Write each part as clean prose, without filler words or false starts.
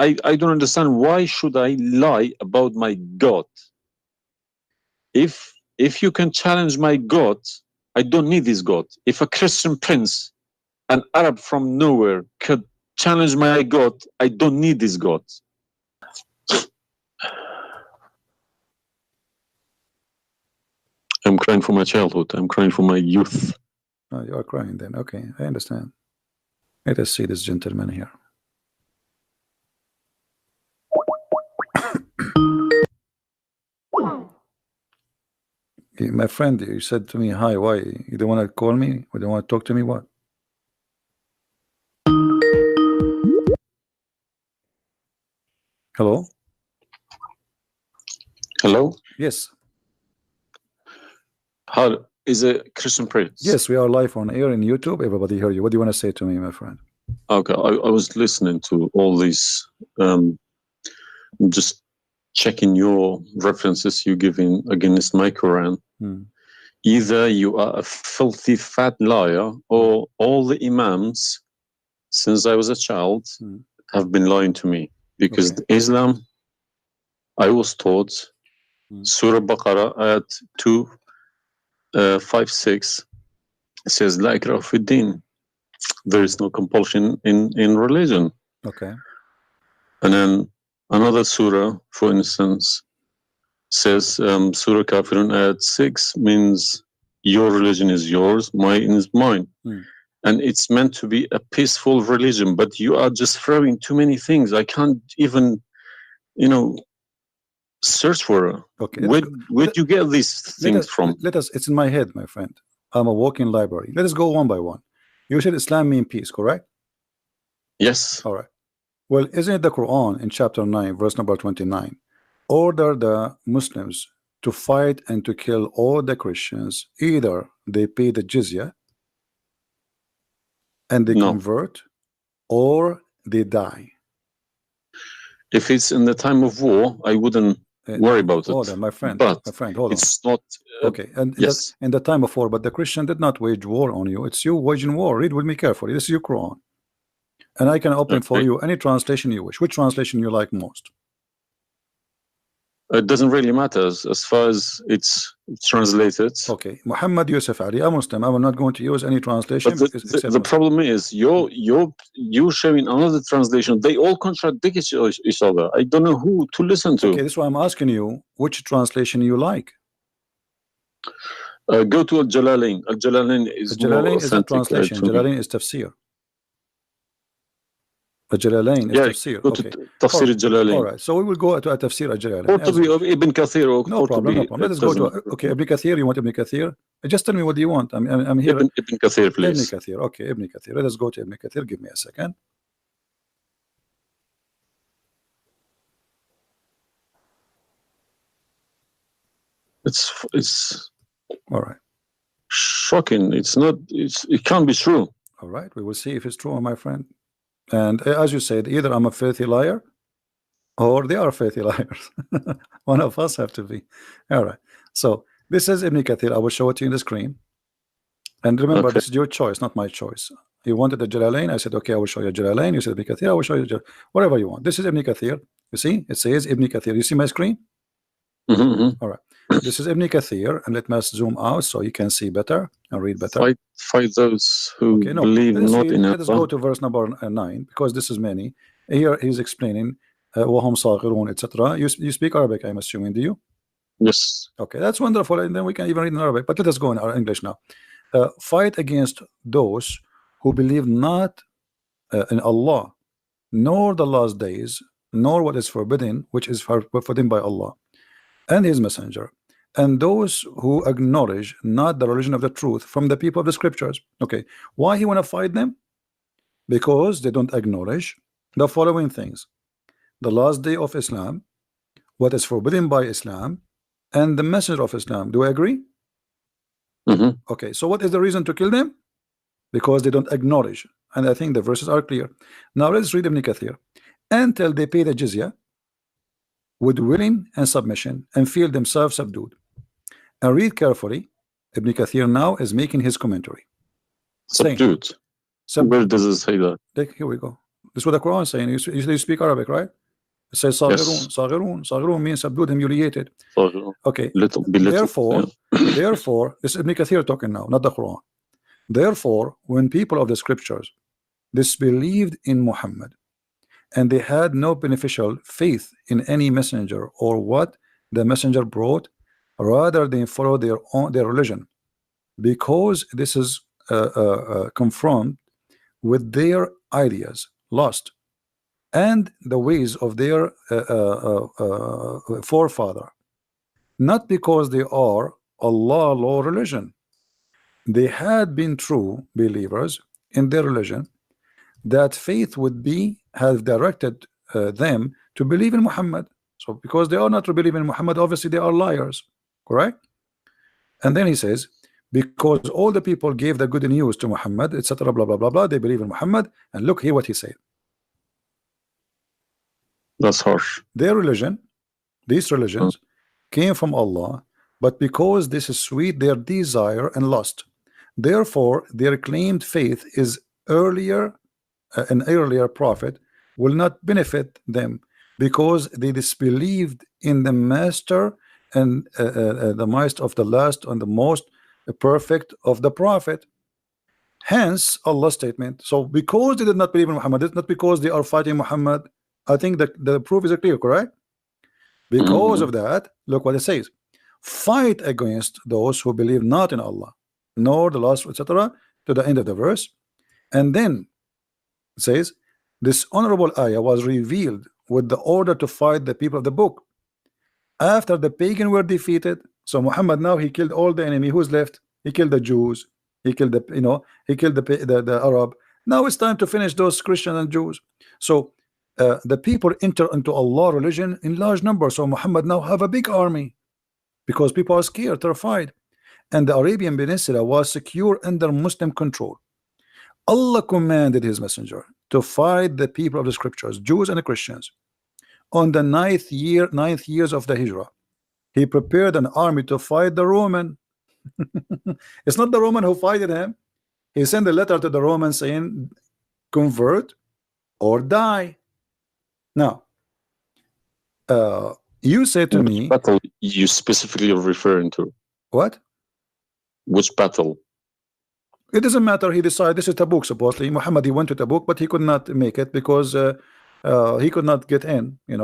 I don't understand why should I lie about my God. If you can challenge my God, I don't need this God. If a Christian prince, an Arab from nowhere, could challenge my God, I don't need this God. I'm crying for my childhood. I'm crying for my youth. Oh, you are crying then. Okay, I understand. Let us see this gentleman here. My friend, you said to me, hi, why? You don't want to call me? Or don't want to talk to me? What? Hello? Hello? Yes. How is a Christian prince? Yes, we are live on air in YouTube. Everybody hear you. What do you want to say to me, my friend? Okay, I was listening to all these, just checking your references you giving against my Quran. Either you are a filthy fat liar, or all the imams since I was a child have been lying to me, because Islam, I was taught Surah Baqarah ayat 256 says La ikraha fi din. There is no compulsion in religion. Okay. And then another surah, for instance, says Surah Kafirun ayat 6 means your religion is yours, mine is mine. And it's meant to be a peaceful religion, but you are just throwing too many things. I can't even, search for it. Okay. Where'd you get these things from? It's in my head, my friend. I'm a walking library. Let us go one by one. You said Islam means peace, correct? Yes. All right. Well, isn't it the Quran in chapter 9, verse number 29, order the Muslims to fight and to kill all the Christians, either they pay the jizya and they convert, or they die? If it's in the time of war, I wouldn't worry about it. Hold on, my friend. But my friend, hold on. It's not. Okay, and yes, in the time of war, but the Christian did not wage war on you. It's you waging war. Read with me carefully. This is your Quran, and I can open for you any translation you wish. Which translation you like most? It doesn't really matter as far as it's translated. Okay, Muhammad Yusuf Ali, a Muslim. I'm not going to use any translation. But the problem is you're showing another translation. They all contradict each other. I don't know who to listen to. Okay, this is why I'm asking you which translation you like. Go to Al-Jalalain. Al-Jalalain is Al-Jalalain is a translation. Jalalain is tafsir. Al-Jalalain is tafsir. Okay. Tafsir Al-Jalalain. All right, so we will go to a tafsir Al-Jalalain. Or to be Ibn Kathir. No problem, no problem. Let us go to Ibn Kathir. You want Ibn Kathir? Just tell me what do you want. I'm here. Ibn Kathir, please. Ibn Kathir. Okay, Ibn Kathir. Let us go to Ibn Kathir. Give me a second. It's all right. Shocking. It can't be true. All right, we will see if it's true, my friend. And as you said, either I'm a filthy liar or they are filthy liars. One of us have to be. All right, so this is Ibn Kathir. I will show it to you in the screen, and remember, this is your choice, not my choice. You wanted the Jalalain, I said okay, I will show you Jalalain. You said Ibn Kathir, I will show you whatever you want. This is Ibn Kathir. You see, it says Ibn Kathir. You see my screen? All right, this is Ibn Kathir, and let me zoom out so you can see better and read better. Fight those who believe not in Allah. Let us go to verse number 9, because this is many. Here he's explaining وهم صاغرون, etc. You speak Arabic, I'm assuming, do you? Yes. Okay, that's wonderful, and then we can even read in Arabic, but let us go in our English now. Fight against those who believe not in Allah, nor the last days, nor what is forbidden, which is forbidden by Allah and his messenger, and those who acknowledge not the religion of the truth from the people of the scriptures. Okay, why he want to fight them? Because they don't acknowledge the following things: the last day of Islam, what is forbidden by Islam, and the messenger of Islam. Do I agree? Okay, so what is the reason to kill them? Because they don't acknowledge, and I think the verses are clear. Now let's read Ibn Kathir. Until they pay the jizya with willing and submission and feel themselves subdued. And read carefully. Ibn Kathir now is making his commentary. Subdued. Where does it say that? Here we go. This is what the Quran is saying. You speak Arabic, right? It says صاغرون. صاغرون. صاغرون means subdued, humiliated. Okay. Little. Therefore, therefore, this is Ibn Kathir talking now, not the Quran. Therefore, when people of the scriptures disbelieved in Muhammad and they had no beneficial faith in any messenger or what the messenger brought, rather they follow their religion, because this is confirmed with their ideas, lost, and the ways of their forefather, not because they are Allah law religion. They had been true believers in their religion, that faith would have directed them to believe in Muhammad. So because they are not to believe in Muhammad, obviously they are liars, correct? And then he says, because all the people gave the good news to Muhammad, etc., blah blah blah blah, they believe in Muhammad. And look here what he said. That's harsh. Their religion, these religions, came from Allah, but because this is sweet, their desire and lust. Therefore, their claimed faith is earlier, an earlier prophet will not benefit them, because they disbelieved in the master and the might of the last and the most perfect of the prophet. Hence Allah's statement. So because they did not believe in Muhammad, it's not because they are fighting Muhammad. I think that the proof is clear, correct? Because of that, look what it says: fight against those who believe not in Allah nor the last, etc., to the end of the verse. And then it says this honorable ayah was revealed with the order to fight the people of the book after the pagan were defeated. So Muhammad now he killed all the enemy. Who's left? He killed the Jews, he killed the he killed the Arab. Now it's time to finish those Christians and Jews. So the people enter into Allah religion in large numbers. So Muhammad now have a big army because people are scared, terrified, and the Arabian Peninsula was secure under Muslim control. Allah commanded his messenger to fight the people of the scriptures, Jews and Christians. On the ninth years of the Hijrah, he prepared an army to fight the Roman. It's not the Roman who fought him. He sent a letter to the Romans saying, convert or die. Now, you said to me, battle you specifically referring to? What? Which battle? It doesn't matter. He decided this is Tabuk. Supposedly, Muhammad he went to Tabuk, but he could not make it because he could not get in. He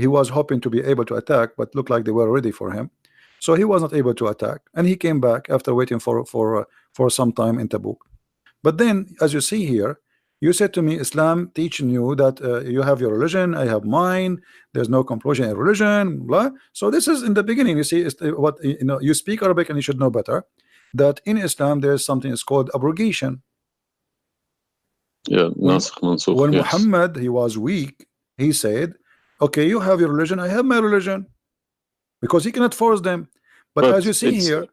was hoping to be able to attack, but looked like they were ready for him, so he was not able to attack, and he came back after waiting for some time in Tabuk. But then, as you see here, you said to me, Islam teaching you that you have your religion, I have mine. There's no compulsion in religion, blah. So this is in the beginning. You see, what you speak Arabic and you should know better that in Islam there is something is called abrogation. Yeah, nasikh mansukh. When Yes. Muhammad he was weak, he said, "Okay, you have your religion, I have my religion," because he cannot force them. But as you see here,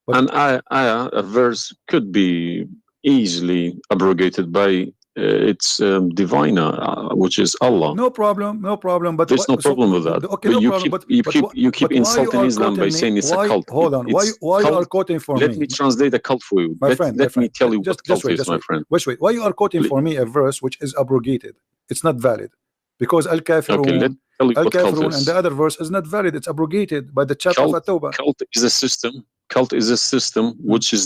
a verse could be easily abrogated by its diviner, which is Allah. no problem. But There's no problem with that. Okay, But no you problem. keep But why insulting you are Islam by quoting saying me? it's a cult. Hold on. Why you are quoting for Let me? me translate the cult for you. My friend, let me tell you what cult is, my friend. Wait. Why you are quoting for me a verse which is abrogated? It's not valid because Al-Kafirun, Okay, let me tell you what cult Al-Kafirun, is. and the other verse is not valid. It's abrogated by the chapter of At-Tawbah. Cult is a system. Cult is a system which is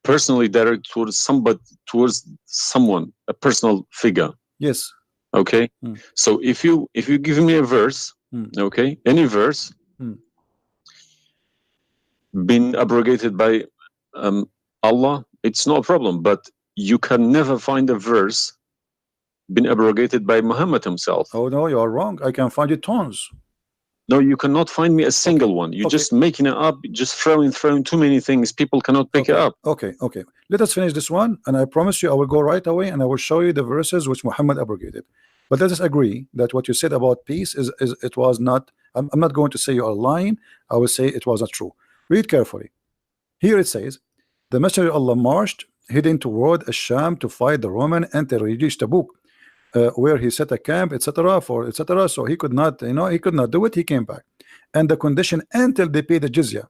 personally directed towards someone, a personal figure. Yes. Okay. So if you give me a verse, okay, any verse, been abrogated by Allah, it's no problem. But you can never find a verse been abrogated by Muhammad himself. Oh no, you are wrong. I can find you tons. No, you cannot find me a single one. You're just making it up, just throwing too many things. People cannot pick it up. Okay. Let us finish this one, and I promise you I will go right away and I will show you the verses which Muhammad abrogated. But let us agree that what you said about peace is it was not. I'm not going to say you are lying. I will say it was not true. Read carefully. Here it says, the Messenger of Allah marched heading toward Asham to fight the Roman until he reached Tabuk, where he set a camp, etc. So he could not, he could not do it. He came back, and the condition until they pay the jizya,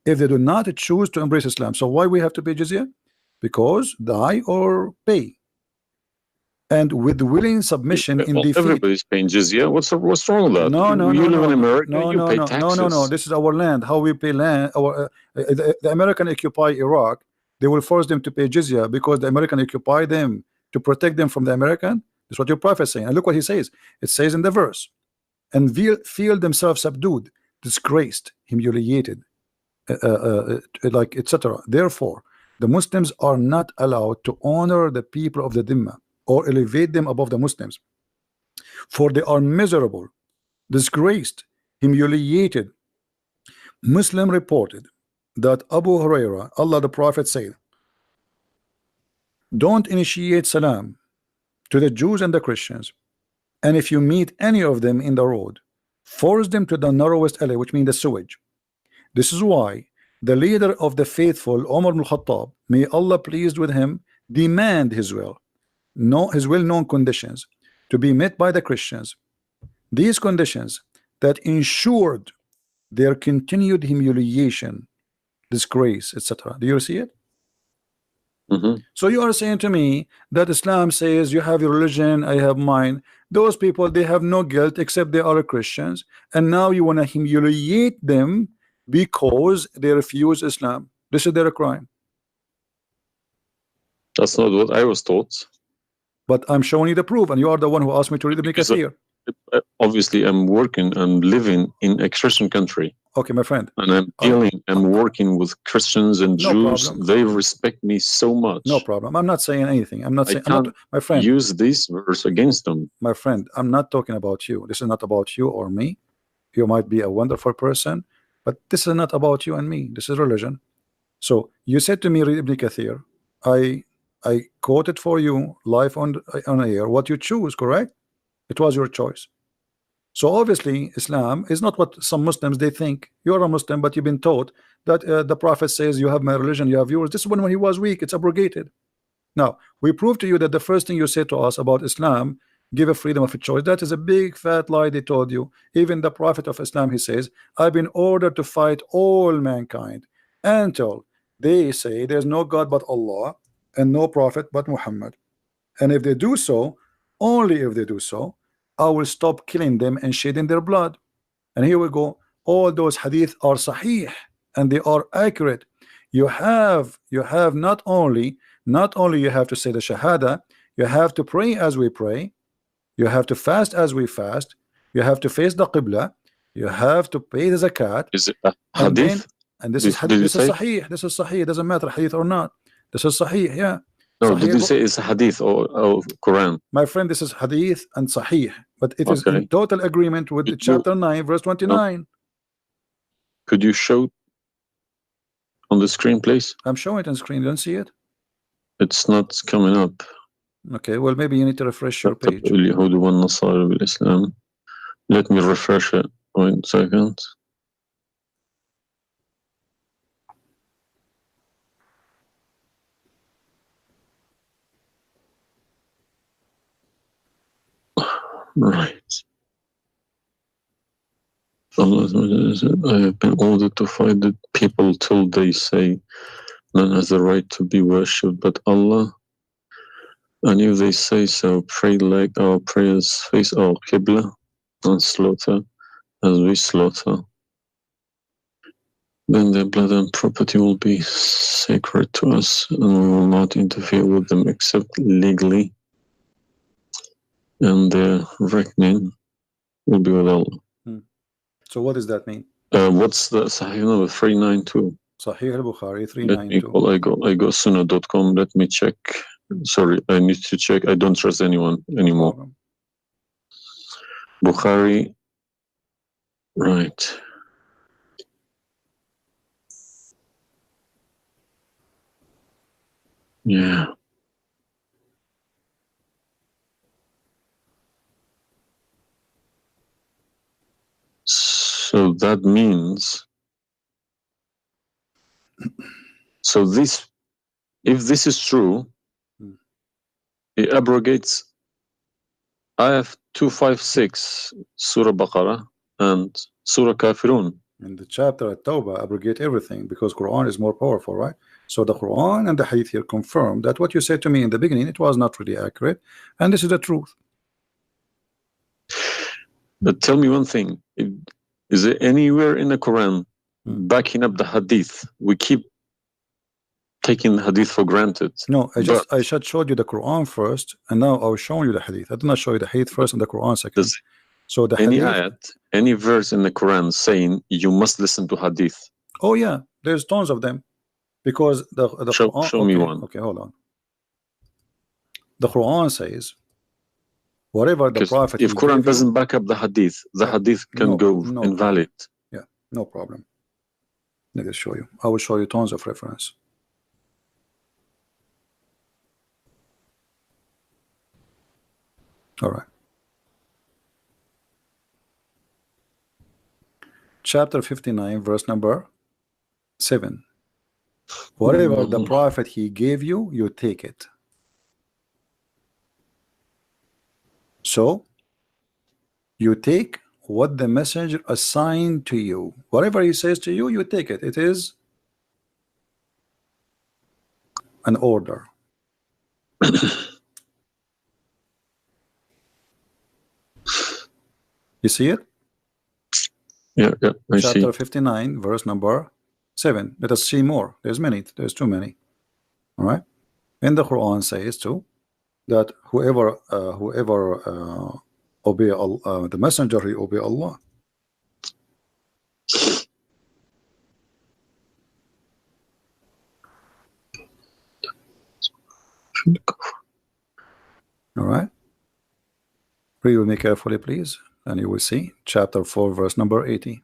if they do not choose to embrace Islam. So why we have to pay jizya? because die or pay. And with willing submission in defeat. Everybody's paying jizya. What's wrong with that? No, you live in America. no, you no, pay no, taxes. no. This is our land. How we pay land? Our the American occupy Iraq. They will force them to pay jizya because the American occupy them to protect them from the American. That's what your prophet is saying. And look what he says. It says in the verse, and feel themselves subdued, disgraced, humiliated, like etc. Therefore, the Muslims are not allowed to honor the people of the Dhimma or elevate them above the Muslims, for they are miserable, disgraced, humiliated. Muslim reported that Abu Huraira, Allah the Prophet said, don't initiate salam to the Jews and the Christians, and if you meet any of them in the road, force them to the narrowest alley, which means the sewage. This is why the leader of the faithful, Umar ibn Khattab, may Allah pleased with him, demand his well-known conditions to be met by the Christians. These conditions that ensured their continued humiliation, disgrace, etc. Do you see it? So you are saying to me that Islam says you have your religion, I have mine. Those people, they have no guilt except they are Christians, and now you want to humiliate them because they refuse Islam. This is their crime. That's not what I was taught. But I'm showing you the proof, and you are the one who asked me to read Ibn Kathir. Obviously, I'm working and living in a Christian country. Okay, my friend. And I'm working with Christians and Jews. Problem. They respect me so much. No problem. I'm not saying anything. I'm not saying. My friend. Use this verse against them. My friend, I'm not talking about you. This is not about you or me. You might be a wonderful person, but this is not about you and me. This is religion. So you said to me, read Ibn Kathir. I quoted for you live on air what you choose, correct? It was your choice. So obviously Islam is not what some Muslims they think. You're a Muslim, but you've been taught that the Prophet says you have my religion, you have yours. This is when he was weak. It's abrogated. Now we prove to you that the first thing you say to us about Islam, give a freedom of a choice. That is a big fat lie they told you. Even the Prophet of Islam, he says, I've been ordered to fight all mankind until they say there's no God but Allah and no prophet but Muhammad. And if they do so, only if they do so, I will stop killing them and shedding their blood. And here we go. All those hadith are sahih and they are accurate. You have not only you have to say the shahada, you have to pray as we pray, you have to fast as we fast, you have to face the qibla, you have to pay the zakat. Is it a hadith? And this is hadith. This is sahih. This is sahih. It doesn't matter hadith or not. This is sahih. Yeah. No, did you say it's hadith or Quran? My friend, this is hadith and sahih, but it is in total agreement with the chapter 9, verse 29. No. Could you show on the screen, please? I'm showing it on screen. You don't see it? It's not coming up. Okay, well, maybe you need to refresh your page. Let me refresh it. 1 second. Right. I have been ordered to fight the people till they say none has the right to be worshipped but Allah. And if they say so, pray like our prayers, face our Qibla, and slaughter as we slaughter. Then their blood and property will be sacred to us, and we will not interfere with them except legally. And their reckoning will be with Allah. So what does that mean? What's the Sahih number? 392. Sahih al-Bukhari 392. I go sunnah.com. Let me check. Sorry, I need to check. I don't trust anyone anymore. Bukhari. Right. Yeah. So that means, so this, if this is true, it abrogates Ayah 256, Surah Baqarah, and Surah Kafirun. In the chapter at Tawbah, abrogate everything because Quran is more powerful, right? So the Quran and the Hadith here confirm that what you said to me in the beginning, it was not really accurate, and this is the truth. But tell me one thing: is there anywhere in the Quran backing up the Hadith? We keep taking the Hadith for granted. No, I just showed you the Quran first, and now I was showing you the Hadith. I did not show you the Hadith first and the Quran second. So the any Hadith, ayat, any verse in the Quran saying you must listen to Hadith? Oh yeah, there's tons of them, because the Quran. Show me one. Okay, hold on. The Quran says, whatever the Prophet. If Quran doesn't back up the Hadith, the Hadith can go invalid. Yeah, no problem. Let me show you. I will show you tons of reference. All right. Chapter 59, verse number 7. Whatever the Prophet he gave you, you take it. So you take what the messenger assigned to you. Whatever he says to you, you take it. It is an order. You see it? Yeah, I see. Chapter 59, verse number 7. Let us see more. There's many. There's too many. All right. And the Quran says too that whoever obey Allah, the messenger, he obey Allah. All right. Read with me carefully, please, and you will see chapter 4, verse number 80.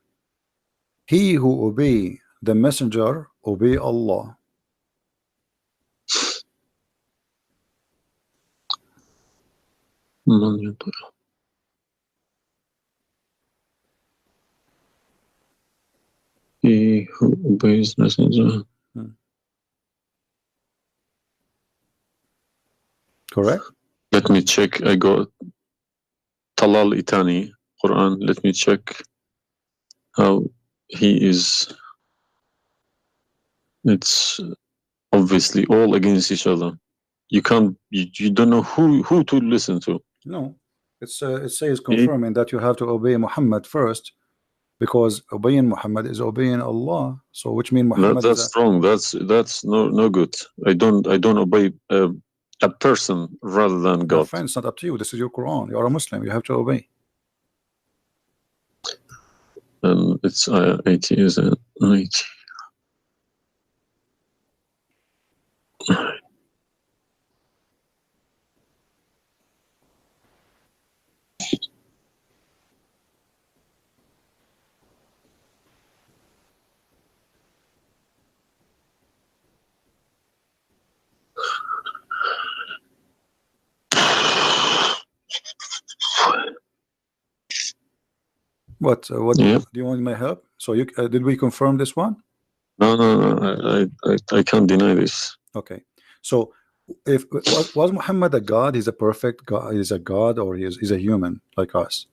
He who obey the messenger obey Allah. He who obeys messenger. Correct. Let me check. I got Talal Itani Quran. Let me check how he is. It's obviously all against each other. You can't. You don't know who to listen to. No, it says confirming that you have to obey Muhammad first, because obeying Muhammad is obeying Allah. So which means Muhammad. That's wrong. That's no good. I don't obey a person rather than God. Friend, it's not up to you. This is your Quran. You are a Muslim. You have to obey. And it's 80, is it? 80. What do you want my help? So you did we confirm this one? No. I can't deny this. Okay. So if was Muhammad a god? He's a perfect god. He's a god, or he's a human like us?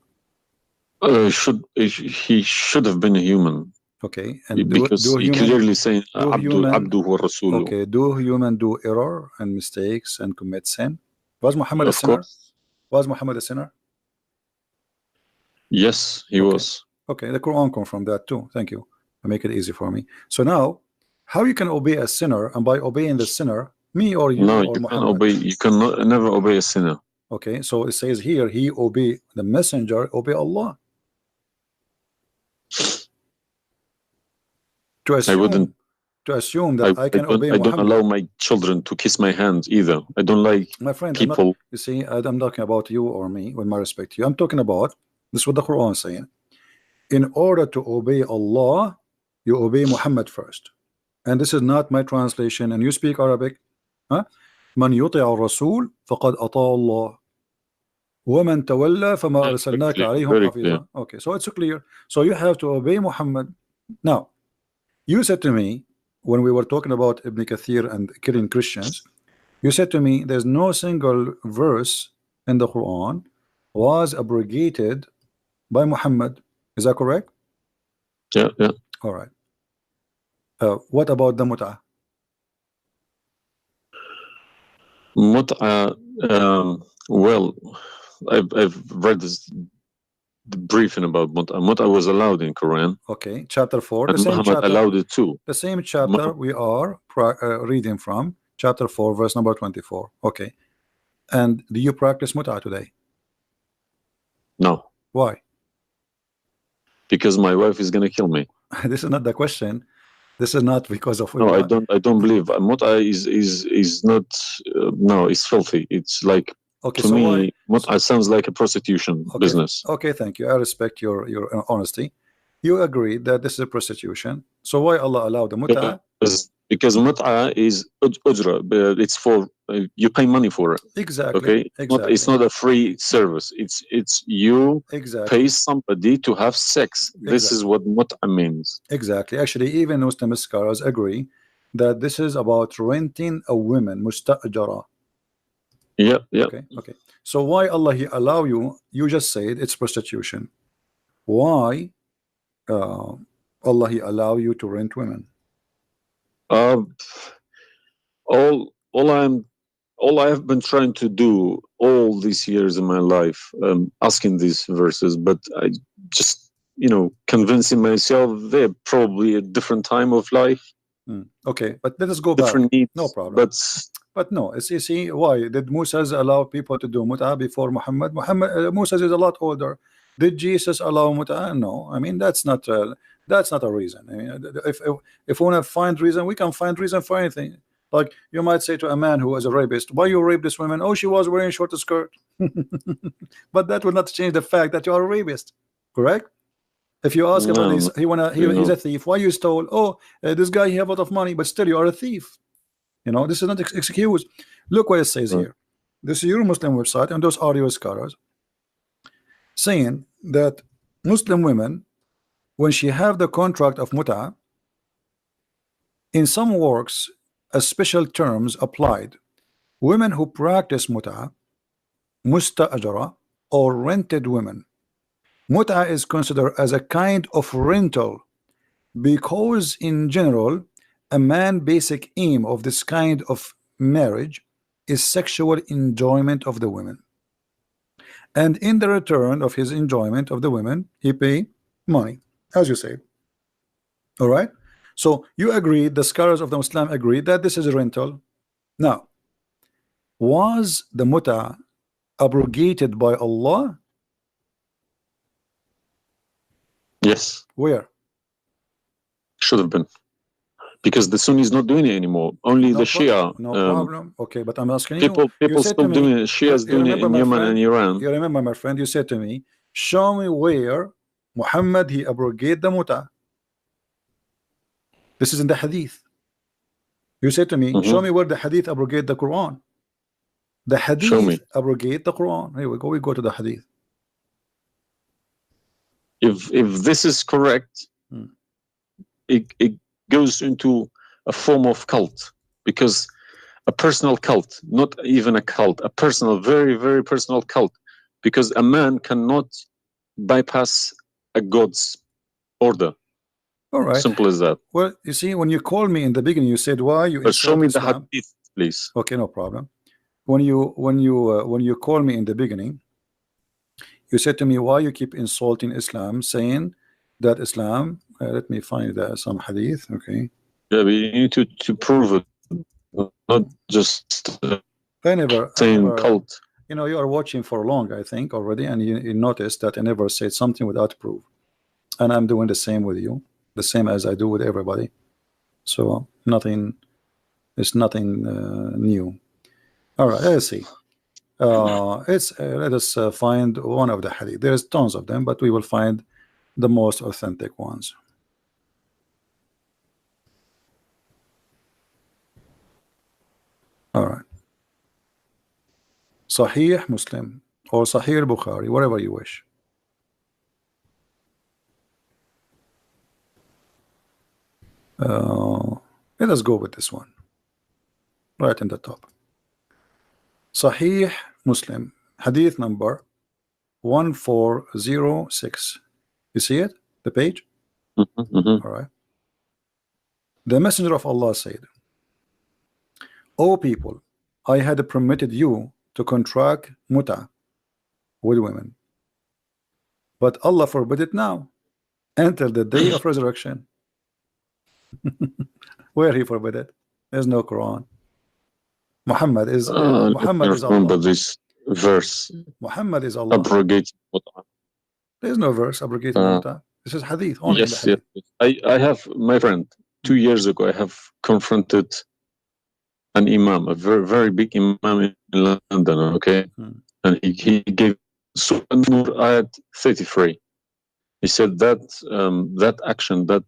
He should have been a human. Okay. And because he clearly saying Abdu wa Rasuluh. Okay. Do human do error and mistakes and commit sin? Was Muhammad a sinner? Was Muhammad a sinner? Yes, he was. Okay, the Quran confirmed that too. Thank you. I make it easy for me. So now, how you can obey a sinner, and by obeying the sinner, me or you? No, or you Muhammad? can obey. You can never obey a sinner. Okay, so it says here, he obey the messenger, obey Allah. To assume that I can obey Muhammad. I don't allow my children to kiss my hand either. I don't like my friend, people. You see, I'm talking about you or me, with my respect to you. I'm talking about this is what the Quran is saying. In order to obey Allah, you obey Muhammad first. And this is not my translation. And you speak Arabic. من يطع الرسول فقد أطاع الله ومن تولى فما أرسلناك عليهم حفيظا. Okay, so it's clear. So you have to obey Muhammad. Now, you said to me when we were talking about Ibn Kathir and killing Christians, you said to me there's no single verse in the Quran was abrogated by Muhammad. Is that correct? Yeah, yeah. All right. What about the mut'ah? Mut'a, well, I've read this briefing about Mut'a. Mut'a was allowed in Quran, Okay, chapter 4, the and same Muhammad chapter. allowed it too. The same chapter we are reading from, chapter 4, verse number 24. Okay. And do you practice mut'ah today? No, Why? because my wife is gonna kill me. This is not the question. This is not because of No, I don't believe Mut'a is not. No, it's filthy. It's like, okay, to so me, why? Mut'a sounds like a prostitution business. Okay, thank you. I respect your honesty. You agree that this is a prostitution. So why Allah allowed the mut'ah? Because Mut'a is ujra, but it's for you pay money for it. Exactly. Okay, Exactly. it's not a free service. It's you Exactly. pay somebody to have sex. This is what Mut'a means. Exactly. Actually, even Muslim scholars agree that this is about renting a woman, musta'jara. Yeah, yeah. Okay, okay. So why Allah He allow you? You just said it's prostitution. Why Allah He allow you to rent women? All I have been trying to do all these years in my life, asking these verses, but I just, convincing myself they're probably a different time of life. Okay, but let us go different back. Needs, no problem. But no, it's you see why did Moses allow people to do mut'ah before Muhammad? Moses is a lot older. Did Jesus allow mut'ah? No, I mean that's not a reason. I mean, if we want to find reason, we can find reason for anything. Like you might say to a man who is a rapist, why you rape this woman? Oh, she was wearing short skirt. But that will not change the fact that you are a rapist, correct? If you ask about he's a thief, why you stole? Oh, this guy he have a lot of money, but still you are a thief. This is not excuse. Look what it says here. This is your Muslim website, and those audio scholars saying that Muslim women, when she have the contract of mut'ah, in some works, a special terms applied. Women who practice mut'ah, musta'ajara, or rented women. Mut'ah is considered as a kind of rental because in general, a man's basic aim of this kind of marriage is sexual enjoyment of the women. And in the return of his enjoyment of the women, he pay money, as you say. All right? So you agree, the scholars of the Muslim agree that this is a rental. Now, was the mut'ah abrogated by Allah? Yes. Where? Should have been. Because the Sunni is not doing it anymore. Only the Shia. No problem. Okay, but I'm asking people still doing it. Shia's doing it in Yemen and Iran. You remember, my friend, you said to me, show me where Muhammad he abrogated the mut'ah. This is in the hadith. You said to me, show me where the hadith abrogate the Quran. The hadith abrogate the Quran. Here we go. We go to the hadith. If this is correct, it goes into a form of cult, because a personal cult, not even a cult, a personal, very, very personal cult, because a man cannot bypass a God's order. All right. Simple as that. Well, you see, when you called me in the beginning, you said, why you show me Islam? The hadith, please. Okay, no problem. When you called me in the beginning, you said to me, why you keep insulting Islam, saying that Islam, let me find some hadith. Okay. Yeah, but you need to prove it, not just saying cult. You are watching for long, I think, already, and you noticed that I never said something without proof. And I'm doing the same with you, the same as I do with everybody. So it's nothing new. All right, let's see. Let us find one of the hadith. There's tons of them, but we will find the most authentic ones. All right. Sahih Muslim or Sahih Bukhari, whatever you wish. Let us go with this one right in the top. Sahih Muslim, hadith number 1406. You see it? The page? All right. The Messenger of Allah said, "O people, I had permitted you to contract muta with women, but Allah forbid it now until the day of resurrection." Where he forbid it? There's no Quran. Muhammad is remember Allah. this verse. Muhammad is Allah. Abrogate. There's no verse abrogating the muta. This is hadith. Only yes, in the hadith. I have, my friend, 2 years ago, I have confronted an imam, a very, very big imam in London, okay? And he gave Surah An-Nur ayat 33. He said that that action, that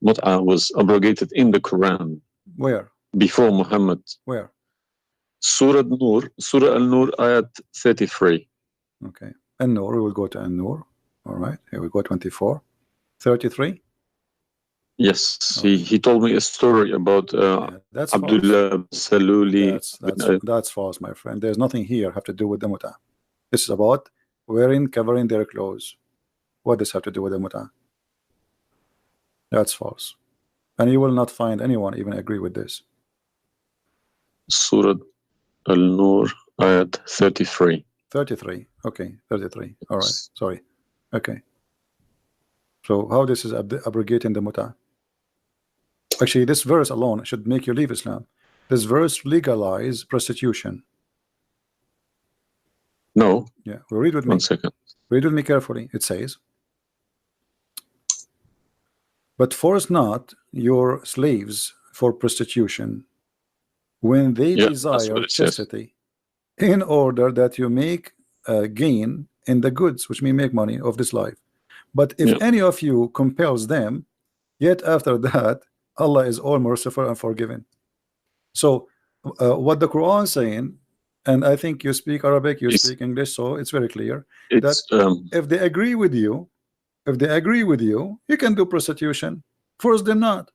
mut'ah was abrogated in the Quran. Where? Before Muhammad. Where? Surah An-Nur, Surah An-Nur ayat 33. Okay. An-Nur, we will go to An-Nur. All right, here we go, 24. 33? Yes, he told me a story about that's Abdullah Saluli. That's false, my friend. There's nothing here have to do with the muta. This is about covering their clothes. What does have to do with the muta? That's false. And you will not find anyone even agree with this. Surah Al-Nur, ayat 33. 33. Okay, 33. All right, sorry. Okay. So how this is abrogating the muta? Actually, this verse alone should make you leave Islam. This verse legalize prostitution. No. Yeah, well, read with me. 1 second. Read with me carefully. It says, "But force not your slaves for prostitution when they desire chastity, in order that you make gain in the goods," which mean make money, "of this life. But if any of you compels them, yet after that Allah is all merciful and forgiving." So what the Quran is saying, and I think you speak Arabic, you speak English, so it's very clear that if they agree with you, you can do prostitution. Force them not.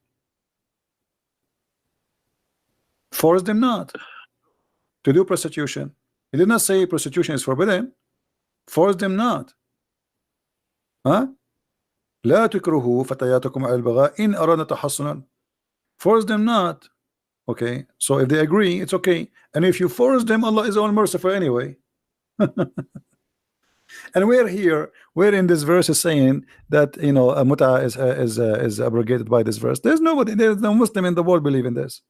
Force them not to do prostitution. He did not say prostitution is forbidden. Force them not. ها؟ لا تكرهوا فتياتكم على البغاء إن أردنا تحصنا. Force them not. Okay, so if they agree, it's okay. And if you force them, Allah is all merciful anyway. And we're in this verse is saying that, you know, a muta is abrogated by this verse. There's no Muslim in the world believe in this.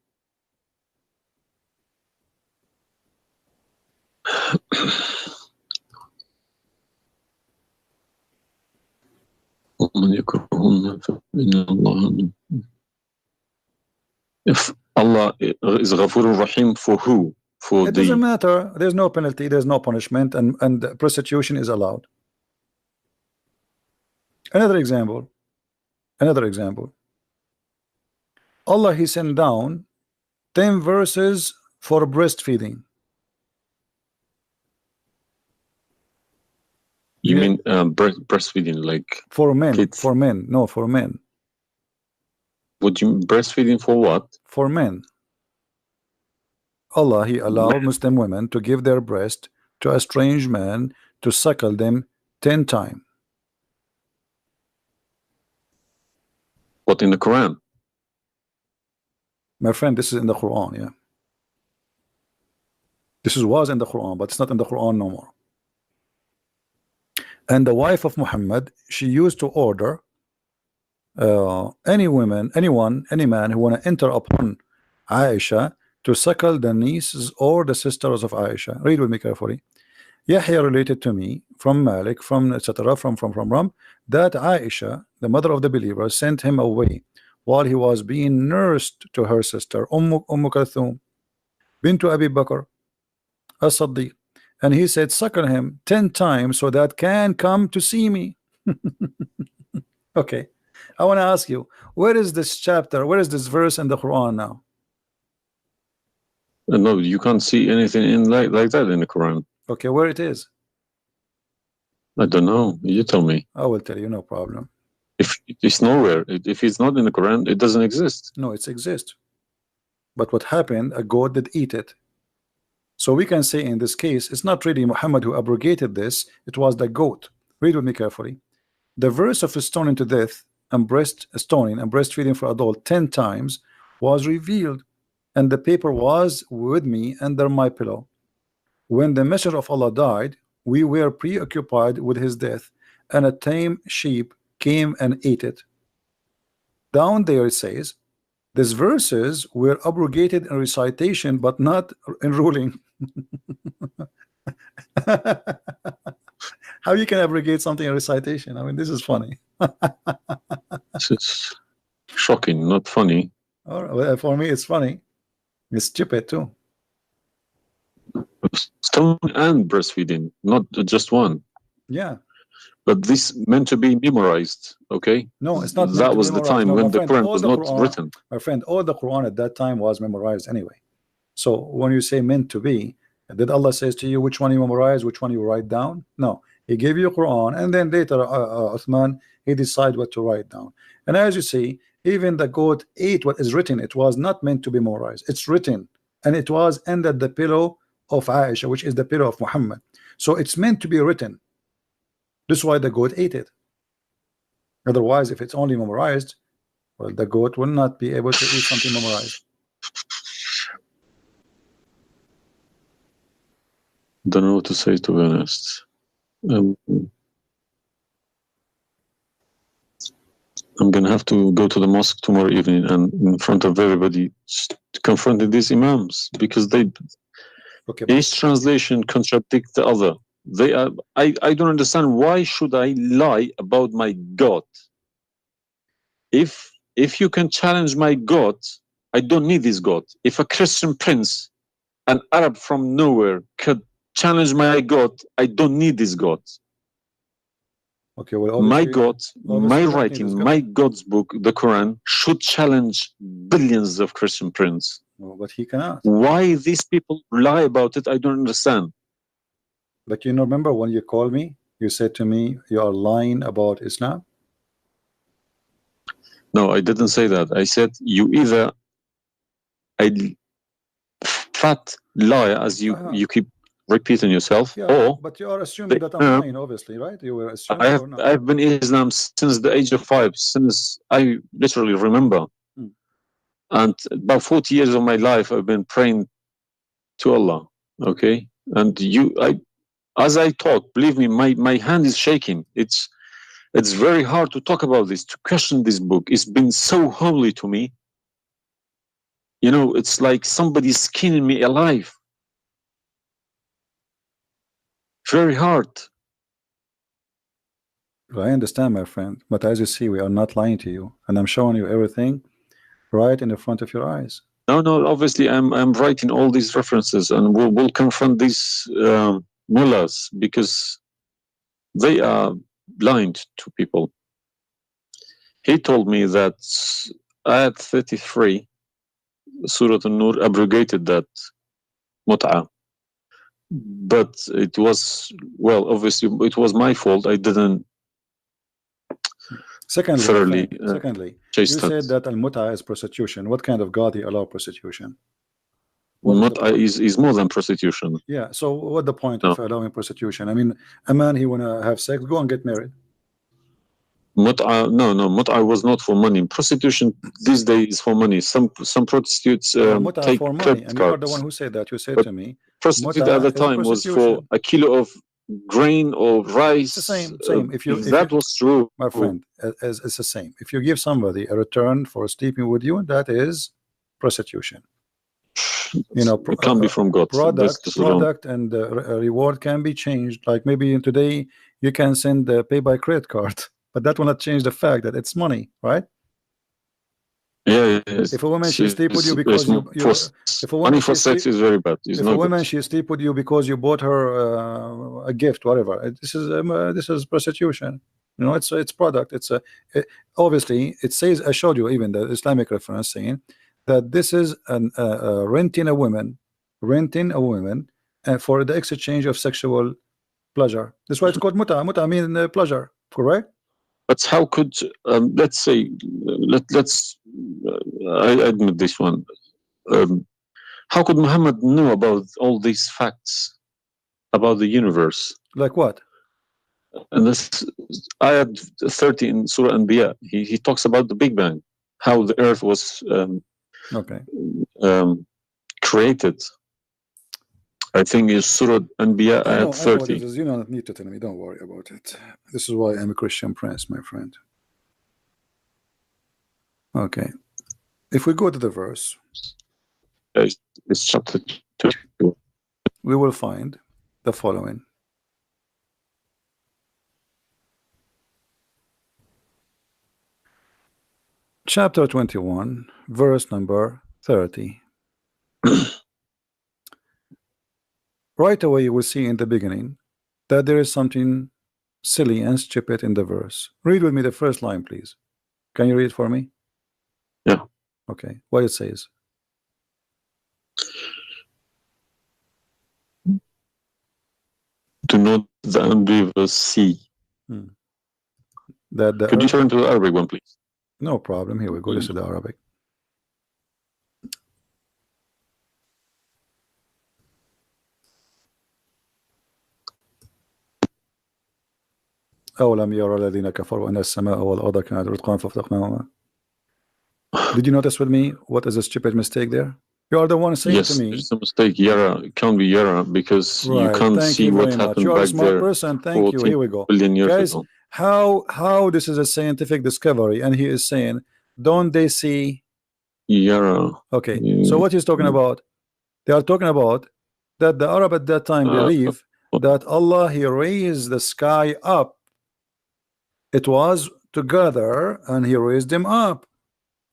If Allah is Ghafur Rahim for who? For it doesn't matter. There's no penalty, there's no punishment, and prostitution is allowed. Another example. Allah, he sent down 10 verses for breastfeeding. You mean breastfeeding, like for men? Kids? For men, no, for men. Would you breastfeeding for what? For men. Allah, he allowed Muslim women to give their breast to a strange man to suckle them 10 times. What, in the Quran? My friend, this is in the Quran, yeah. This was in the Quran, but it's not in the Quran no more. And the wife of Muhammad, she used to order any man who want to enter upon Aisha to suckle the nieces or the sisters of Aisha. Read with me carefully. Yahya related to me from Malik, from etc. from that Aisha, the mother of the believer, sent him away while he was being nursed to her sister Kulthum bint Abi Bakr as-Siddiq, and he said, suckle him 10 times so that can come to see me. Okay, I want to ask you, where is this chapter, where is this verse in the Quran now? No, you can't see anything in like that in the Quran. Okay, where it is? I don't know. You tell me. I will tell you, no problem. If it's nowhere, if it's not in the Quran, it doesn't exist. No, it exists. But what happened? A goat did eat it. So we can say in this case, it's not really Muhammad who abrogated this. It was the goat. Read with me carefully. The verse of stoning to death and stoning and breastfeeding for adult 10 times was revealed, and the paper was with me under my pillow. When the messenger of Allah died, we were preoccupied with his death, and a tame sheep came and ate it. Down there it says these verses were abrogated in recitation but not in ruling. How you can abrogate something in recitation? I mean, this is funny. This is shocking, not funny. Well, for me it's funny. It's stupid too. Stone and breastfeeding, not just one. Yeah. But this meant to be memorized, okay? No, it's not. That was the time when the Quran was not written. My friend, all the Quran at that time was memorized anyway. So when you say meant to be, did Allah says to you which one you memorize, which one you write down? No, He gave you Quran, and then later Uthman, he decided what to write down. And as you see, even the goat ate what is written. It was not meant to be memorized. It's written, and it was under the pillow of Aisha, which is the pillow of Muhammad. So it's meant to be written. This is why the goat ate it. Otherwise, if it's only memorized, well, the goat will not be able to eat something memorized. Don't know what to say, to be honest. I'm gonna have to go to the mosque tomorrow evening and in front of everybody confront these imams, because they each translation contradicts the other. They are. I don't understand, why should I lie about my God? If you can challenge my God, I don't need this God. If a Christian prince, an Arab from nowhere, could challenge my God, I don't need this God. Okay, well, my God, my writing, my God's book, the Quran, should challenge billions of Christian princes. No, but he cannot. Why these people lie about it, I don't understand. But you remember when you called me, you said to me, you are lying about Islam? No, I didn't say that. I said you either a fat liar, as you keep repeating yourself, or but you are assuming that I'm lying, obviously, right? You were assuming. I've been in Islam since the age of 5, since I literally remember, and about 40 years of my life I've been praying to Allah. Okay, and as I talk, believe me, my hand is shaking. It's very hard to talk about this, to question this book. It's been so holy to me. You know, it's like somebody's skinning me alive. Very hard. I understand, my friend, but as you see, we are not lying to you, and I'm showing you everything right in the front of your eyes. No, obviously I'm writing all these references, and we'll confront these mullahs, because they are blind to people. He told me that Ayat 33, Surah An-Nur, abrogated that mut'ah. But it was, well, obviously it was my fault. I didn't Secondly, you said that al-mut'ah is prostitution. What kind of God he allow prostitution? Mut'ah is more than prostitution. Yeah, so what's the point of allowing prostitution? I mean, a man, he wanna have sex, go and get married. Mut'ah, no, mut'ah was not for money. Prostitution these days is for money. Some prostitutes take for money, and you are the one who said that. You said to me, prostitute at the time was for a kilo of grain or rice. It's the same. If that was true, my friend, it's the same. If you give somebody a return for sleeping with you, that is prostitution. You know, it can't be from God. Product and reward can be changed. Like maybe today you can send pay by credit card, but that will not change the fact that it's money, right? Yeah. If a woman she sleep with you because if a woman money for sex is very bad. If a woman she sleep with you because you bought her a gift, whatever, this is prostitution. You know, it's product. Obviously it says, I showed you even the Islamic reference saying that this is renting a woman for the exchange of sexual pleasure. That's why it's called mut'ah. Mut'ah means pleasure, correct? But how could let's say I admit this one. How could Muhammad know about all these facts about the universe? Like what? And this ayat 30 in Surah Anbiya, he talks about the Big Bang, how the earth was created. I think it's Surah Anbiya ayat 30. I know what it is. You don't need to tell me. Don't worry about it. This is why I'm a Christian prince, my friend. Okay. If we go to the verse, it's chapter 2. We will find the following. Chapter 21, verse number 30. Right away you will see in the beginning that there is something silly and stupid in the verse. Read with me the first line, please. Can you read for me? Yeah. Okay. What it says? Do not the unbelievers see. That Could you turn to the Arabic one, please? No problem. Here we go. This is the Arabic. أولم يرى الذين كفروا أن السماء والأرض كانت رتقا ففتقناهما. Did you notice with me what is a stupid mistake there? You are the one saying to me. Yes, it's a mistake. Yara, it can't be Yara because you can't see what happened you are back a smart there. person. Thank you. Here we go. Guys, how this is a scientific discovery, and he is saying, don't they see Yara? Okay, so what he's talking about? They are talking about that the Arab at that time believe that Allah, he raised the sky up. It was together and he raised them up.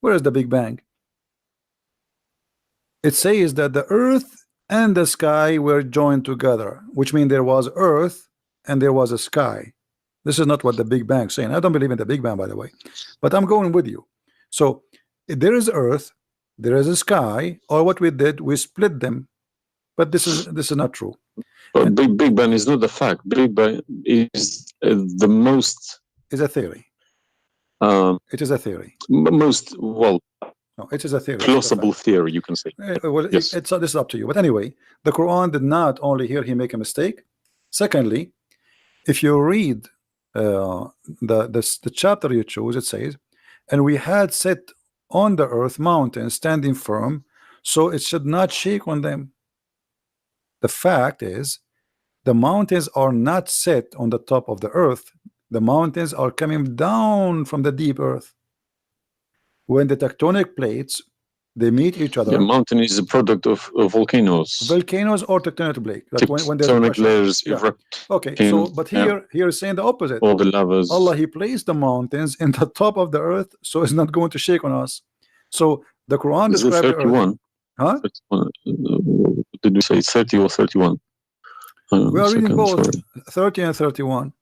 Where is the Big Bang? It says that the earth and the sky were joined together, which means there was earth and there was a sky. This is not what the Big Bang is saying. I don't believe in the Big Bang, by the way, but I'm going with you. So there is earth, there is a sky, or what we did, we split them. But this is not true. But Big Bang is not the fact. Big Bang is the most. Is a theory. It is a theory. Most no, it is a theory. Plausible theory, you can say. Well, yes. This is up to you. But anyway, the Quran did not only here he make a mistake. Secondly, if you read the chapter you choose, it says, and we had set on the earth mountains standing firm, so it should not shake on them. The fact is, the mountains are not set on the top of the earth. The mountains are coming down from the deep earth. When the tectonic plates they meet each other. The mountain is a product of volcanoes. Volcanoes or tectonic plate. Like when tectonic layers erupt. Okay, so but here is saying the opposite. All the lavas. Allah, he placed the mountains in the top of the earth, so it's not going to shake on us. So the Quran describes 31. Huh? 31. Did we say 30 or 31? We are reading both 30 and 31.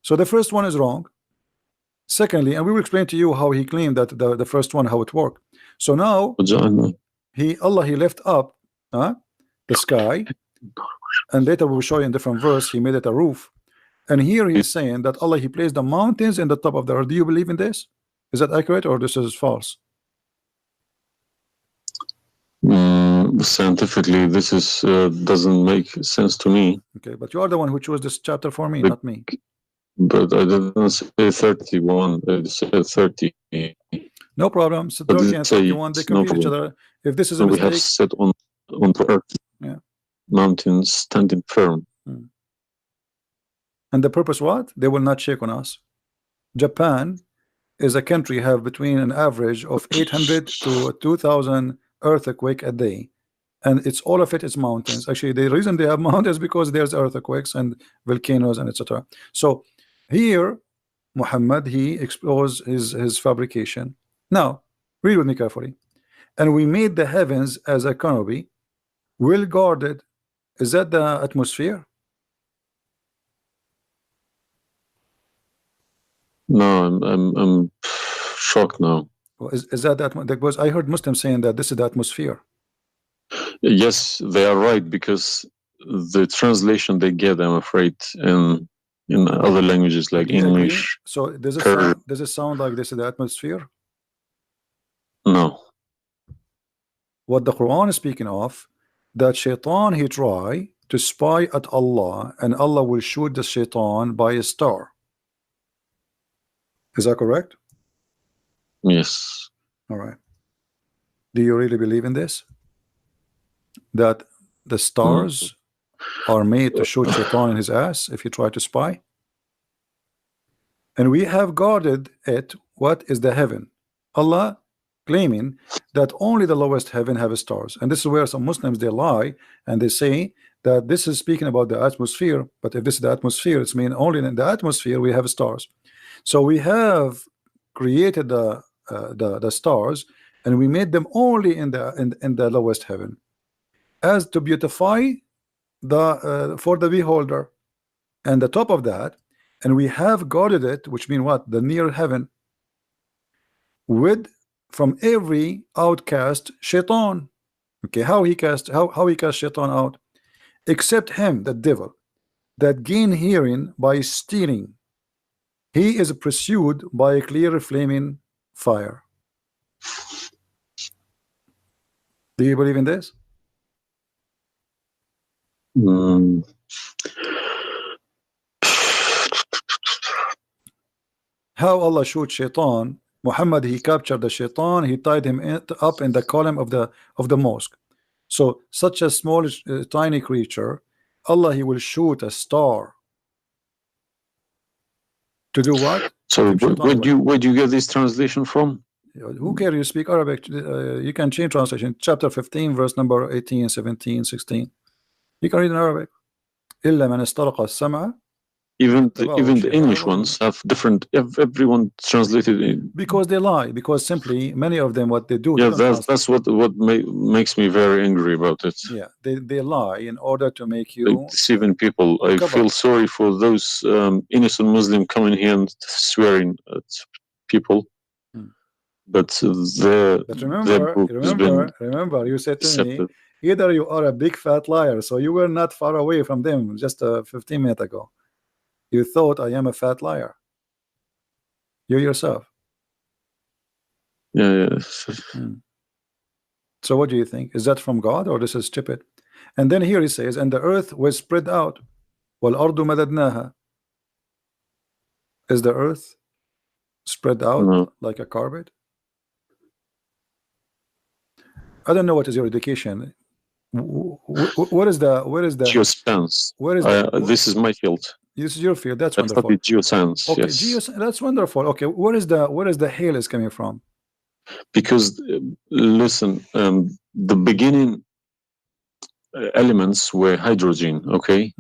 So the first one is wrong. Secondly, and we will explain to you how he claimed that the first one, how it worked. So now Allah he left up the sky, and later we'll show you in different verse he made it a roof. And here he's saying that Allah he placed the mountains in the top of the earth. Do you believe in this? Is that accurate or this is false? Scientifically, this is doesn't make sense to me. Okay, but you are the one who chose this chapter for me, not me. But I didn't say 31. I said 30. No problem. So 30 and 31, they complete each other. If this is a mistake, we have set on the earth, mountains standing firm. And the purpose what? They will not shake on us. Japan is a country have between an average of 800 to 2,000 earthquake a day, and it's all of it is mountains. Actually, the reason they have mountains because there's earthquakes and volcanoes and etc. So here Muhammad he exposed his fabrication. Now read with me carefully. And we made the heavens as a canopy, well guarded. Is that the atmosphere? No, I'm shocked now. Well, is that because I heard Muslims saying that this is the atmosphere? Yes, they are right, because the translation they get, I'm afraid, in other languages like English. So does it sound like this is the atmosphere? No. What the Quran is speaking of, that Shaitan he try to spy at Allah, and Allah will shoot the shaitan by a star. Is that correct? Yes. All right. Do you really believe in this? That the stars are made to shoot shaitan in his ass if you try to spy? And we have guarded it. What is the heaven? Allah claiming that only the lowest heaven have stars, and this is where some Muslims they lie and they say that this is speaking about the atmosphere. But if this is the atmosphere, it's mean only in the atmosphere we have stars. So we have created the stars, and we made them only in the lowest heaven, as to beautify the for the beholder, and the top of that, and we have guarded it, which mean what? The near heaven, with from every outcast shaitan. Okay, how he cast shaitan out? Except him, the devil, that gain hearing by stealing. He is pursued by a clear flaming fire. Do you believe in this? How Allah shoot shaitan? Muhammad, he captured the shaitan, he tied him up in the column of the mosque. So such a small tiny creature, Allah, he will shoot a star to do what? So where do you get this translation from? Who cares? You speak Arabic, you can change translation. Chapter 15 verse number 18, 17, 16. You can read in Arabic. إلا من استرق السمع. Even the English ones have different. Everyone translated in, because they lie. Because simply many of them, what they do. Yeah, that's what makes me very angry about it. Yeah, they lie in order to make you like deceiving people. I feel sorry for those innocent Muslim coming here and swearing at people. But remember, you said to me, either you are a big fat liar, so you were not far away from them just 15 minutes ago. You thought I am a fat liar. You yourself. Yeah. So what do you think? Is that from God or this is stupid? And then here he says, and the earth was spread out. وَالْأَرْضُ مَدَدْنَاهَا. Is the earth spread out like a carpet? I don't know what is your education. What is the geoscience? This is my field. This is your field. That's wonderful. Geoscience. Okay, yes. That's wonderful. Okay, where is the hail is coming from? Because listen, the beginning elements were hydrogen. Okay,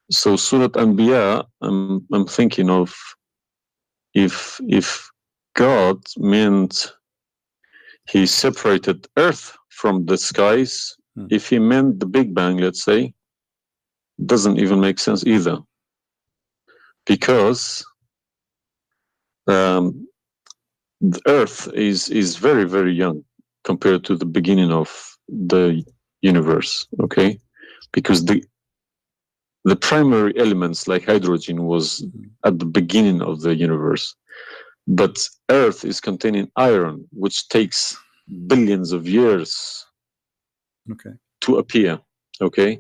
so Surat Anbiya, I'm thinking of if God meant he separated Earth from the skies. If he meant the Big Bang, let's say, doesn't even make sense either. Because the Earth is very, very young compared to the beginning of the universe, okay? Because the primary elements like hydrogen was at the beginning of the universe. But Earth is containing iron, which takes billions of years to appear, okay?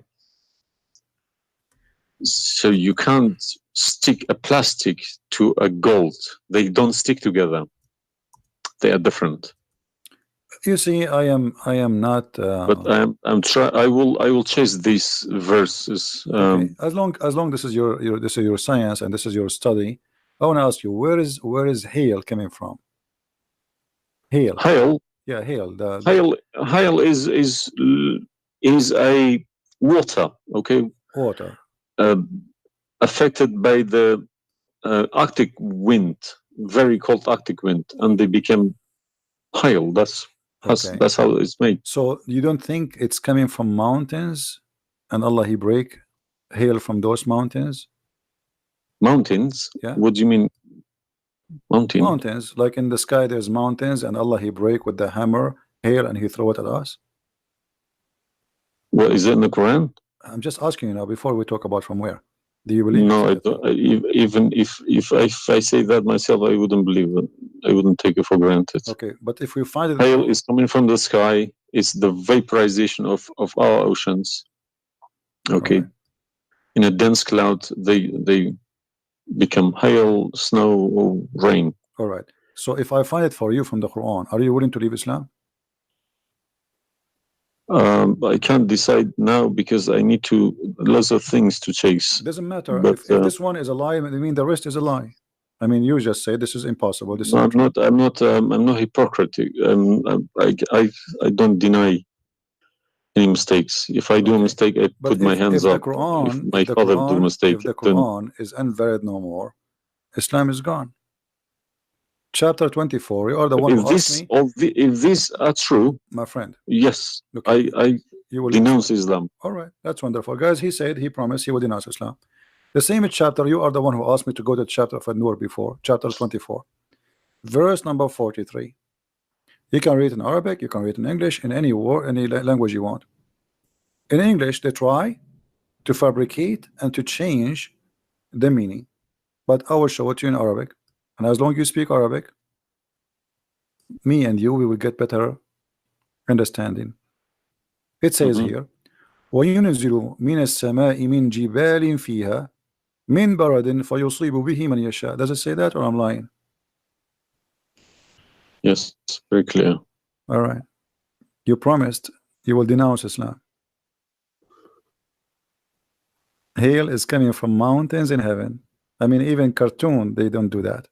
So you can't stick a plastic to a gold. They don't stick together. They are different. You see, I am not. But I will chase these verses. Okay. As long this is your science and this is your study, I want to ask you, where is hail coming from? Hail. Hail. Yeah, hail. Hail is a water. Okay. Water. Affected by the Arctic wind, very cold Arctic wind, and they became hail. That's how it's made. So you don't think it's coming from mountains, and Allah he break hail from those mountains? Mountains? Yeah. What do you mean? Mountains, like in the sky, there's mountains, and Allah he break with the hammer hail, and he throw it at us. What is it in the Quran? I'm just asking you now before we talk about from where. Do you believe? No, I don't. Even if I say that myself, I wouldn't believe it. I wouldn't take it for granted. Okay, but if we find it, hail is coming from the sky. It's the vaporization of our oceans, Okay. Right. In a dense cloud, they become hail, snow, or rain. All right. So if I find it for you from the Quran, are you willing to leave Islam? I can't decide now because I need to lots of things to chase. Doesn't matter. But If this one is a lie, I mean the rest is a lie. I mean, you just say this is impossible. This no, is true. I'm not hypocritic. I don't deny any mistakes. If I do a Okay. mistake, I But put my hands if the up. Quran, If my father do a mistake, if the then Quran is unvalid no more, Islam is gone. Chapter 24. You are the one if who asked me, if these are true, my friend. yes, Okay. I You will denounce Islam. All right, that's wonderful, guys. He said he promised he would denounce Islam. The same chapter. You are the one who asked me to go to chapter of An-Nur before, chapter 24, verse number 43. You can read in Arabic, you can read in English, in any word, any language you want. In English, they try to fabricate and to change the meaning, but I will show it to you in Arabic. And as long as you speak Arabic, me and you, we will get better understanding. It says here, وَيُنْزِلُ مِنَ السَّمَاءِ مِنْ جِبَالٍ فِيهَا مِنْ بَرَدٍ فَيُصِيبُ بِهِ مَنْ يَشَاءُ. Does it say that, or I'm lying? Yes, very clear. All right. You promised you will denounce Islam. Hail is coming from mountains in heaven. I mean, even cartoon, they don't do that.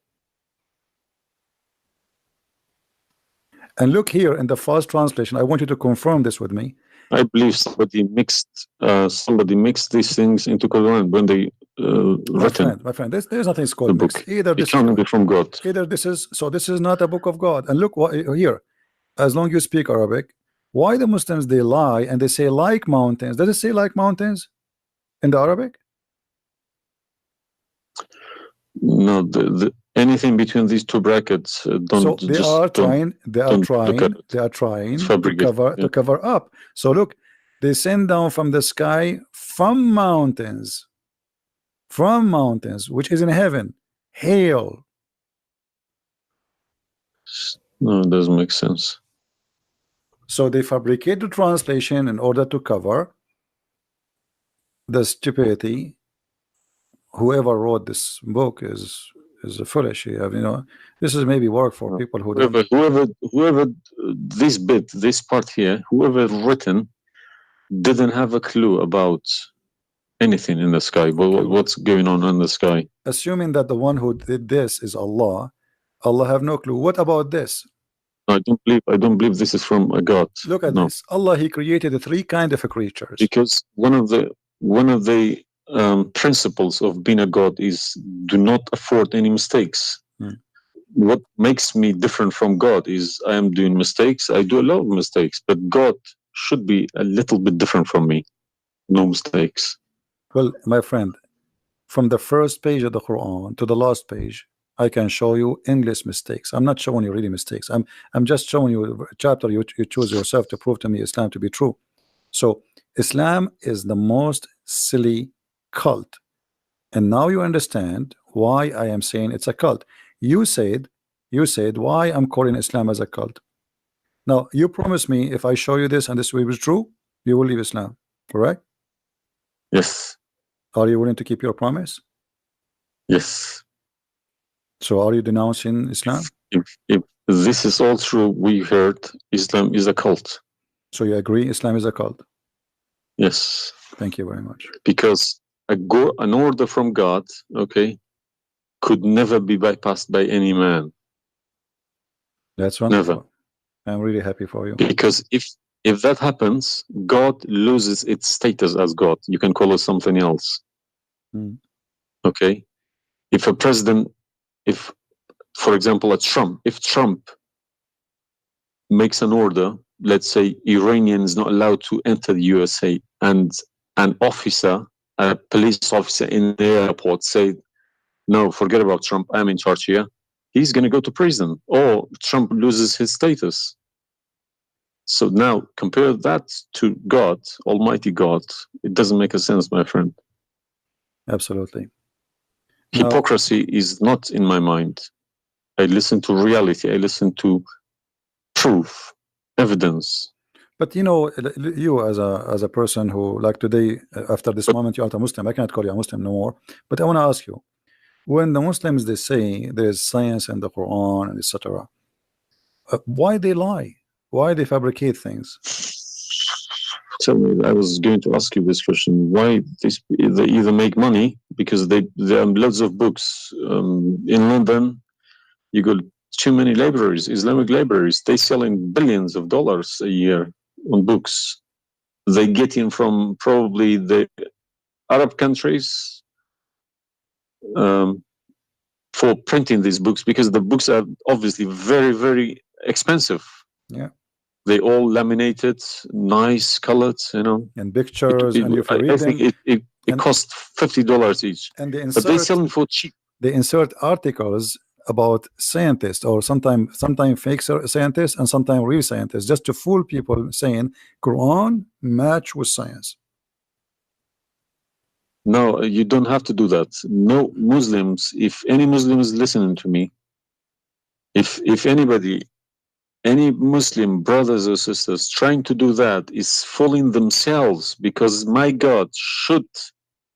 And look here in the false translation. I want you to confirm this with me. I believe somebody mixed these things into Quran when they written. My friend, there's nothing called book. mix. Either this can't be from God. Either this is this is not a book of God. And look what here. As long as you speak Arabic, why the Muslims they lie and they say like mountains? Does it say like mountains in the Arabic? No, anything between these two brackets don't. So they are trying to cover up. So look, they send down from the sky from mountains, which is in heaven, hail. No, it doesn't make sense. So they fabricate the translation in order to cover the stupidity. Whoever wrote this book is foolish. You know, this is maybe work for people who whoever this part here, whoever written didn't have a clue about anything in the sky, but what's going on in the sky. Assuming that the one who did this is Allah have no clue. What about this? I don't believe this is from a God. Look at this. Allah, he created three kind of creatures. Because one of the principles of being a God is do not afford any mistakes. What makes me different from God is I am doing mistakes. I do a lot of mistakes, but God should be a little bit different from me. No mistakes. Well, my friend, from the first page of the Quran to the last page, I can show you endless mistakes. I'm not showing you really mistakes. I'm just showing you a chapter you choose yourself to prove to me Islam to be true. So Islam is the most silly cult, and now you understand why I am saying it's a cult. You said why I'm calling Islam as a cult. Now you promise me if I show you this and this will be true, you will leave Islam, correct? Yes. Are you willing to keep your promise? Yes. So are you denouncing Islam? If this is all true, we heard Islam is a cult. So you agree Islam is a cult? Yes. Thank you very much. Because an order from God, okay, could never be bypassed by any man. That's wonderful. Never. I'm really happy for you. Because if that happens, God loses its status as God. You can call it something else. Okay? If a president, for example, if Trump makes an order, let's say Iranian is not allowed to enter the USA, and an officer, a police officer in the airport say, no, forget about Trump, I'm in charge here, he's going to go to prison, or Trump loses his status. So now compare that to God, Almighty God. It doesn't make a sense, my friend. Absolutely. Hypocrisy is not in my mind. I listen to reality. I listen to proof, evidence. But you know, you as a person who, like today, after this moment, you are a Muslim. I cannot call you a Muslim no more. But I want to ask you, when the Muslims they say there is science in the Quran and etc., why they lie? Why they fabricate things? Tell me, I was going to ask you this question. Why they either make money because there are loads of books in London. You got too many libraries, Islamic libraries. They selling billions of dollars a year on books. They get in from probably the Arab countries for printing these books because the books are obviously very, very expensive. Yeah. They all laminated, nice colored, you know. And pictures, and if you read I think it costs $50 each. And but they sell them for cheap. They insert articles about scientists, or sometimes fake scientists and sometimes real scientists, just to fool people, saying Quran match with science. No, you don't have to do that. No Muslims, if any Muslim is listening to me, if anybody, any Muslim brothers or sisters trying to do that is fooling themselves, because my God should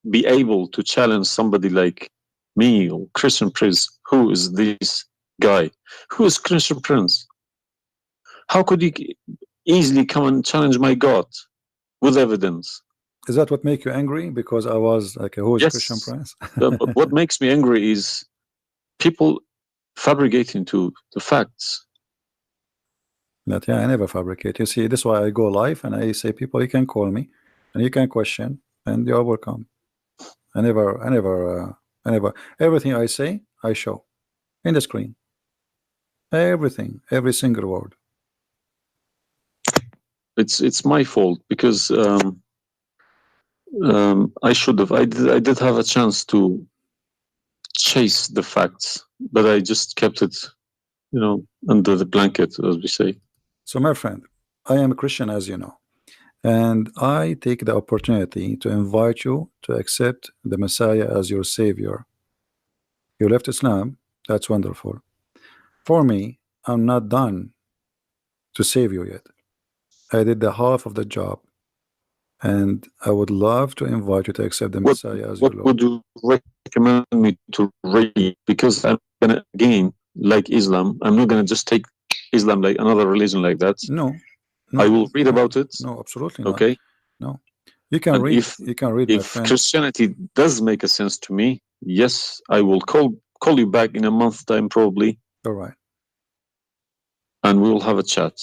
be able to challenge somebody like me or Christian Prince. Who is this guy? Who is Christian Prince? How could he easily come and challenge my God with evidence? Is that what make you angry? Because I was like, who is Yes. Christian Prince? What makes me angry is people fabricating to the facts. But yeah, I never fabricate. You see, this is why I go live and I say, people, you can call me and you can question, and you are welcome. I never, everything I say, I show in the screen. Everything, every single word. It's my fault because I should have. I did have a chance to chase the facts, but I just kept it, you know, under the blanket, as we say. So, my friend, I am a Christian, as you know, and I take the opportunity to invite you to accept the Messiah as your Savior. You left Islam, that's wonderful. For me, I'm not done to save you yet. I did the half of the job, and I would love to invite you to accept the Messiah as your Lord. What would you recommend me to read? Because I'm gonna, again, like Islam, I'm not gonna just take Islam like another religion like that. No, I will read about it. No, absolutely not. Okay. No, you can read. You can read. If Christianity does make a sense to me, yes, I will call you back in a month's time, probably. All right. And we will have a chat.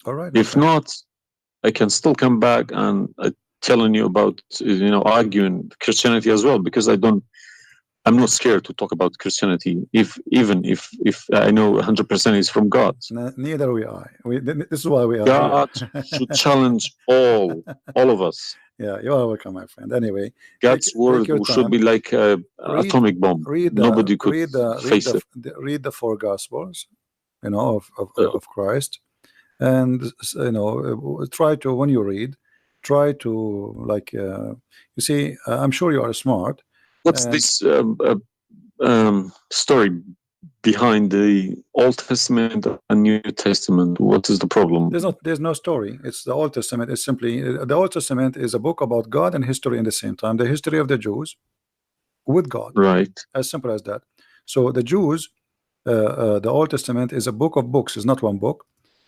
All right. If not, I can still come back and telling you about, you know, arguing Christianity as well, because I'm not scared to talk about Christianity, even if I know 100% is from God. Neither we are. This is why we are. God should challenge all of us. Yeah, you are welcome, my friend. Anyway, God's word should be like an atomic bomb. Nobody could face it. Read the 4 Gospels, you know, of Christ, and you know, try to, when you read, try to, like, you see, I'm sure you are smart. What's this story behind the Old Testament and New Testament? What is the problem? There's no story. It's the Old Testament is simply, the Old Testament is a book about God and history in the same time. The history of the Jews with God. Right. As simple as that. So the Jews, the Old Testament is a book of books. It's not one book,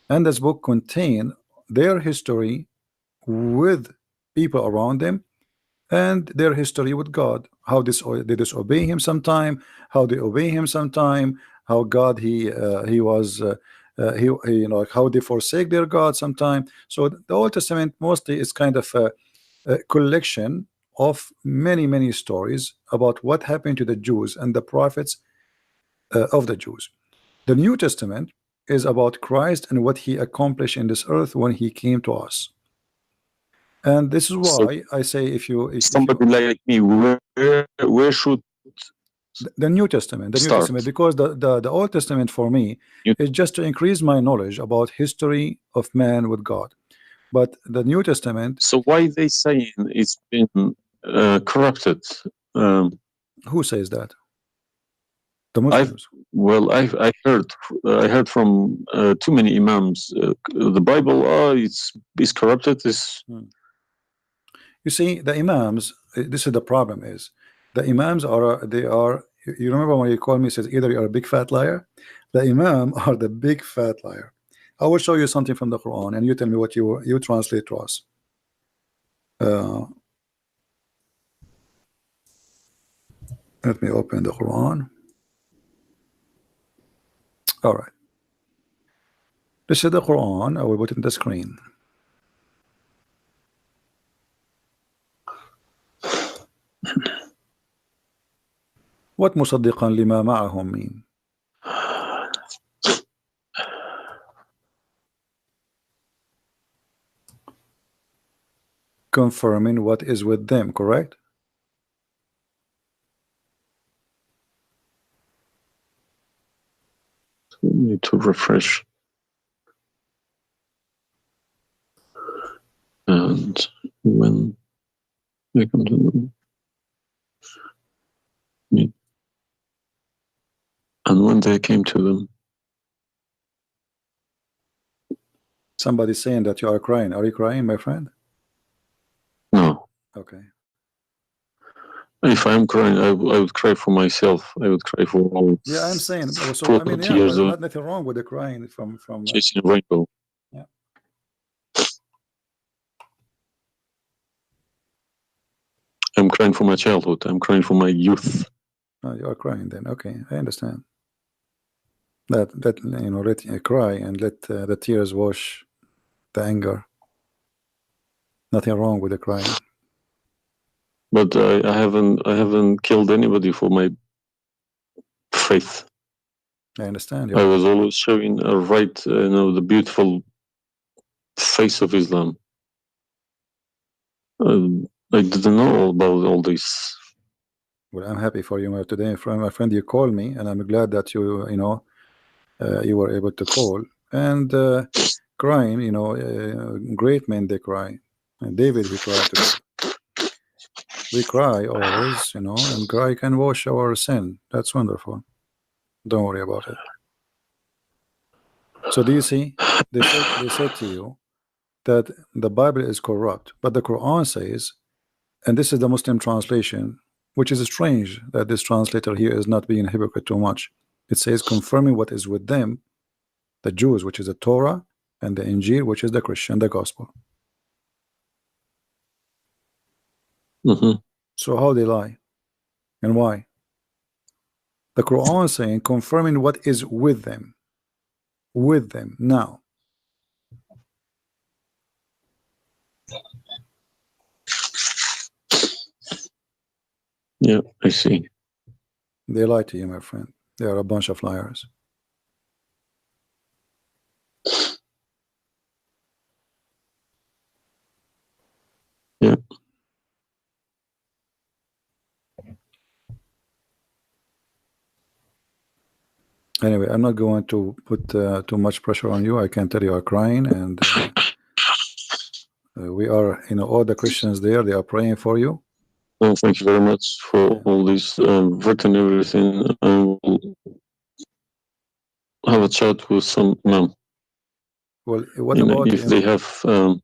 and this book contains their history with people around them, and their history with God, how they disobey him sometime, how they obey him sometime, how God he was you know, how they forsake their God sometime. So the Old Testament mostly is kind of a collection of many stories about what happened to the Jews and the prophets of the Jews. The New Testament is about Christ and what he accomplished in this earth when he came to us. And this is why I say, if somebody like me, where should the New Testament, because the Old Testament for me is just to increase my knowledge about history of man with God. But the New Testament. So why they saying it's been corrupted? Who says that? The Muslims. I heard from too many imams. The Bible, it's corrupted. You see, the imams. This is the problem. Is the imams are they are. You remember when you called me? Says either you are a big fat liar. The imam are the big fat liar. I will show you something from the Quran, and you tell me what you translate to us. Let me open the Quran. All right. This is the Quran. I will put it in the screen. What مصدقا لما معهم mean? Confirming what is with them, correct? Need to refresh. And when they come to them, and when they came to them, somebody saying that you are crying. Are you crying, my friend? No. Okay. If I'm crying, I would cry for myself. I would cry for all. Yeah, I'm saying. So I mean, yeah, there's nothing wrong with the crying from chasing a rainbow. Yeah. I'm crying for my childhood. I'm crying for my youth. Oh, you are crying then. Okay, I understand. That you know, let you cry and let the tears wash the anger. Nothing wrong with the crying. But I haven't killed anybody for my faith. I understand. I was always showing the beautiful face of Islam. I didn't know about all this. Well, I'm happy for you today, my friend. You called me, and I'm glad that you you were able to call and crying. You know, great men they cry. And David, he cried today. We cry always, you know, and cry can wash our sin. That's wonderful. Don't worry about it. So do you see? They said to you that the Bible is corrupt, but the Quran says, and this is the Muslim translation, which is strange that this translator here is not being hypocrite too much. It says confirming what is with them, the Jews, which is the Torah, and the Injil, which is the Christian, the gospel. So how they lie and why? The Quran saying confirming what is with them now. Yeah, I see. They lie to you, my friend. They are a bunch of liars. Yeah. Anyway, I'm not going to put too much pressure on you. I can tell you are crying, and we are, you know, all the Christians there, they are praying for you. Well, thank you very much for all this written everything. I will have a chat with some imam. Well, what about if they have?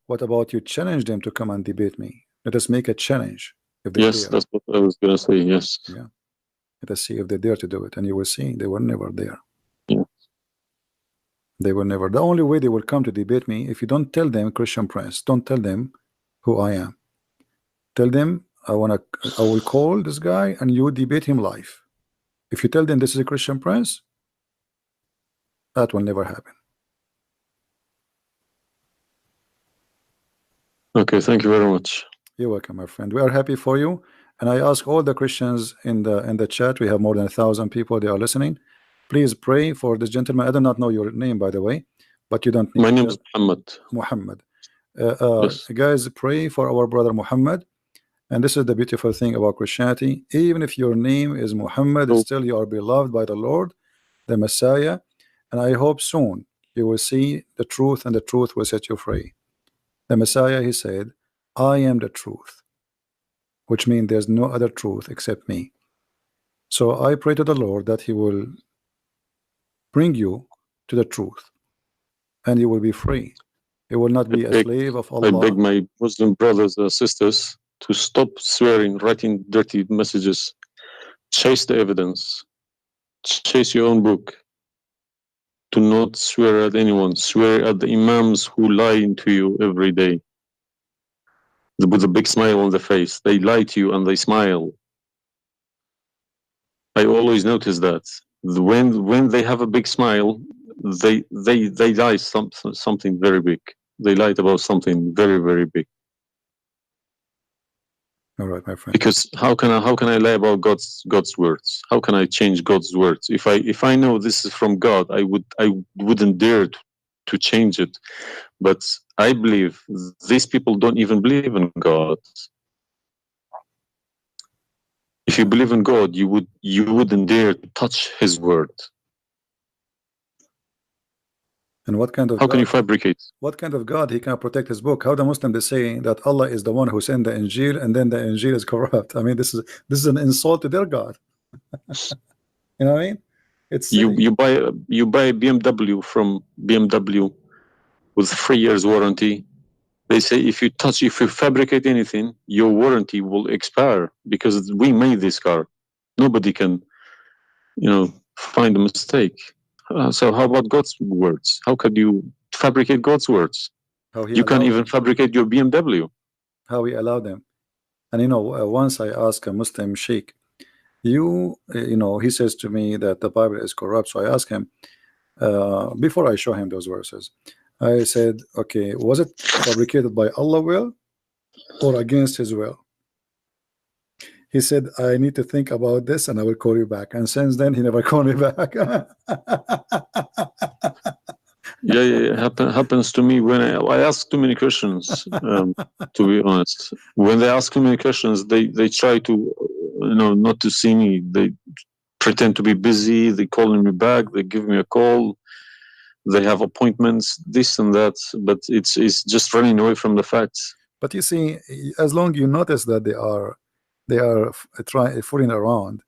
What about you challenge them to come and debate me? Let us make a challenge. If they yes, dare. that's what I was gonna say. Yes. Yeah. Let us see if they dare to do it, and you will see they were never there. Yeah. They were never. The only way they will come to debate me, if you don't tell them, Christian Prince, don't tell them who I am. Tell them I will call this guy and you debate him live. If you tell them this is a Christian Prince, that will never happen. Okay, thank you very much. You're welcome, my friend. We are happy for you, and I ask all the Christians in the chat. We have more than 1,000 people. They are listening. Please pray for this gentleman. I do not know your name, by the way, but you don't need. My name is Muhammad. Muhammad. Yes. Guys, pray for our brother Muhammad. And this is the beautiful thing about Christianity. Even if your name is Muhammad, still you are beloved by the Lord, the Messiah. And I hope soon you will see the truth, and the truth will set you free. The Messiah, he said, I am the truth, which means there's no other truth except me. So I pray to the Lord that He will bring you to the truth, and you will be free. You will not be a slave of Allah. I beg my Muslim brothers and sisters to stop swearing, writing dirty messages. Chase the evidence. Chase your own book. Do not swear at anyone. Swear at the imams who lie to you every day. With a big smile on their face. They lie to you and they smile. I always notice that. When they have a big smile, they lie something very big. They lied about something very, very big. All right, my friend. Because how can I lie about God's words? How can I change God's words? If I know this is from God, I wouldn't dare to change it. But I believe these people don't even believe in God. If you believe in God, you wouldn't dare to touch His word. And what kind of how God, can you fabricate? What kind of God He can protect His book? How the Muslim is saying that Allah is the one who sent the Injil, and then the Injil is corrupt? I mean, this is an insult to their God. You know what I mean? It's you buy a BMW from BMW with 3 years warranty. They say if you fabricate anything, your warranty will expire because we made this car. Nobody can, find a mistake. So how about God's words? How could you fabricate God's words? You can't even fabricate your BMW. How He allowed them. And once I asked a Muslim sheikh, he says to me that the Bible is corrupt. So I asked him, before I show him those verses, I said, okay, was it fabricated by Allah's will or against His will? He said, I need to think about this and I will call you back. And since then, he never called me back. Yeah, happens to me when I ask too many questions. To be honest, when they ask too many questions, they try to, not to see me. They pretend to be busy. They calling me back. They give me a call. They have appointments, this and that. But it's just running away from the facts. But you see, as long you notice that they are fooling around,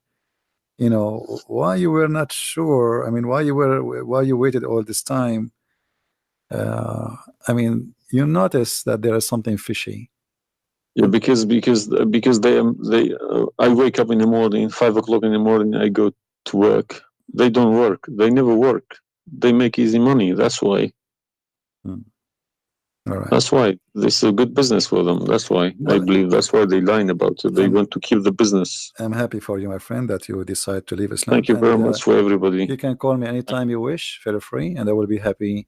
why you were not sure? I mean, why you waited all this time? I mean, you notice that there is something fishy. Yeah, because they I wake up in the morning, 5 o'clock in the morning, I go to work. They don't work. They never work. They make easy money. That's why. All right. That's why this is a good business for them. That's why I believe that's why they lying about it. They want to keep the business. I'm happy for you, my friend, that you decide to leave Islam. Thank you very much for everybody. You can call me anytime you wish, feel free, and I will be happy.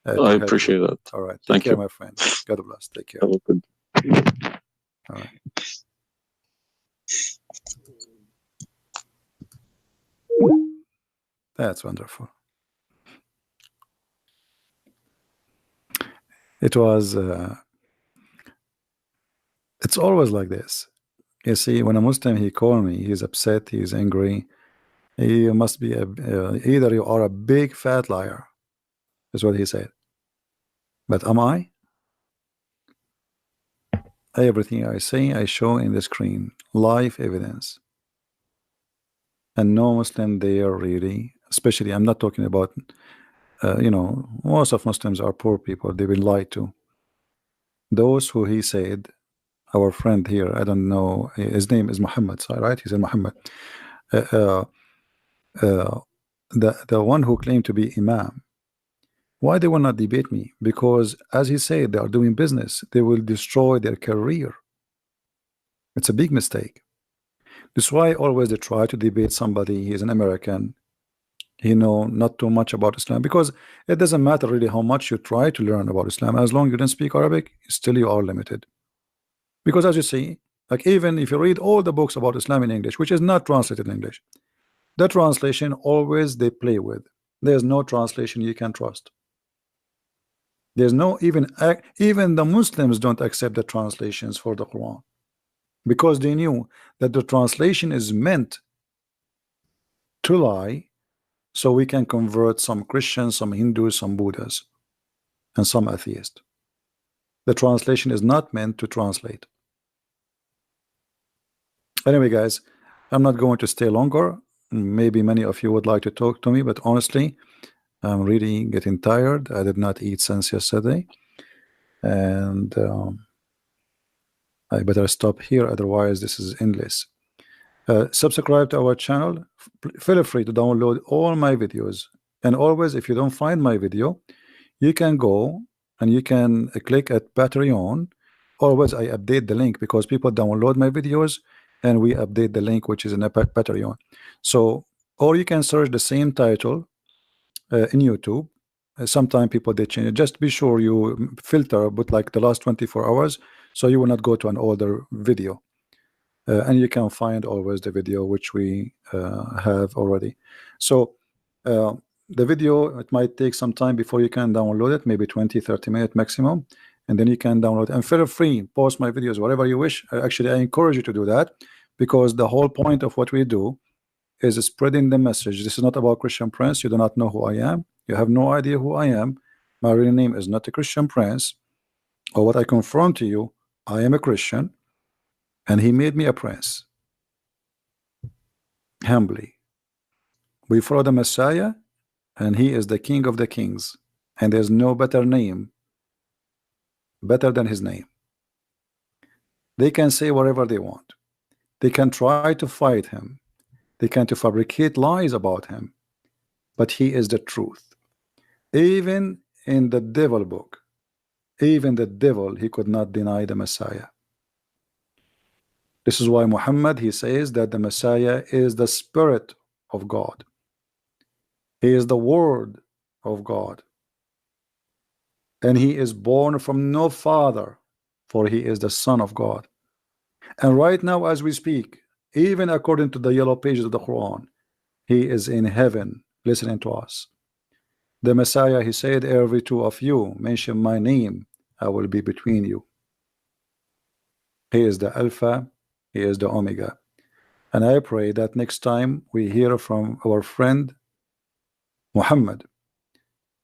I appreciate that. All right. Thank care, you, my friend. God bless. Take care. Have a good. All right. That's wonderful. It was. It's always like this. You see, when a Muslim he called me, he's upset, he's angry. He must be either you are a big fat liar. That's what he said. But am I? Everything I say, I show in the screen, live evidence. And no Muslim there really, especially, I'm not talking about, most of Muslims are poor people. They've been lied to. Those who he said, our friend here, I don't know, his name is Muhammad, right? He said Muhammad. The one who claimed to be Imam. Why they will not debate me? Because, as he said, they are doing business. They will destroy their career. It's a big mistake. That's why always they try to debate somebody. He's an American. He know not too much about Islam, because it doesn't matter really how much you try to learn about Islam. As long as you don't speak Arabic, still you are limited. Because as you see, like even if you read all the books about Islam in English, which is not translated in English, the translation always they play with. There's no translation you can trust. There's no even the Muslims don't accept the translations for the Quran, because they knew that the translation is meant to lie, so we can convert some Christians, some Hindus, some Buddhas, and some atheists. The translation is not meant to translate. Anyway, guys, I'm not going to stay longer. Maybe many of you would like to talk to me, but honestly, I'm really getting tired. I did not eat since yesterday, and I better stop here, otherwise this is endless. Subscribe to our channel. Feel free to download all my videos, and always, if you don't find my video, you can go and you can click at Patreon. Always I update the link because people download my videos and we update the link which is in a Patreon. So, or you can search the same title in YouTube. Sometimes people they change it. Just be sure you filter but like the last 24 hours, so you will not go to an older video. And you can find always the video which we have already. So the video, it might take some time before you can download it, maybe 20-30 minutes maximum, and then you can download. And feel free, post my videos whatever you wish. Actually, I encourage you to do that, because the whole point of what we do is spreading the message. This is not about Christian Prince. You do not know who I am. You have no idea who I am. My real name is not a Christian Prince. Or what I confirm to you, I am a Christian, and he made me a prince. Humbly, we follow the Messiah, and he is the King of the Kings, and there's no better name better than his name. They can say whatever they want. They can try to fight him. They can to fabricate lies about him, but he is the truth. Even in the devil book, even the devil, he could not deny the Messiah. This is why Muhammad, he says that the Messiah is the Spirit of God. He is the Word of God. And he is born from no father, for he is the Son of God. And right now as we speak, even according to the yellow pages of the Quran, he is in heaven listening to us. The Messiah, he said, every two of you mention my name, I will be between you. He is the Alpha, he is the Omega. And I pray that next time we hear from our friend Muhammad,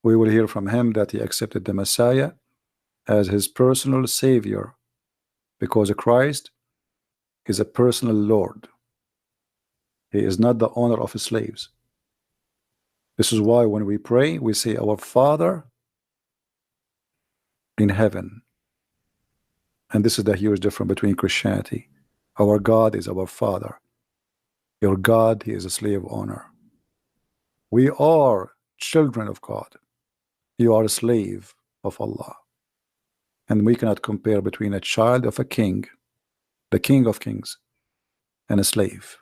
we will hear from him that he accepted the Messiah as his personal Savior, because Christ is a personal Lord. He is not the owner of his slaves. This is why when we pray, we say, our Father in heaven. And this is the huge difference between Christianity. Our God is our Father. Your God, he is a slave owner. We are children of God. You are a slave of Allah. And we cannot compare between a child of a king, the King of Kings, and a slave.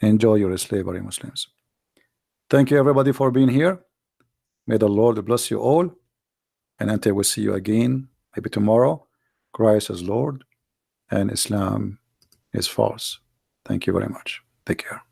Enjoy your slavery, Muslims. Thank you everybody for being here. May the Lord bless you all. And until we see you again, maybe tomorrow, Christ is Lord and Islam is false. Thank you very much. Take care.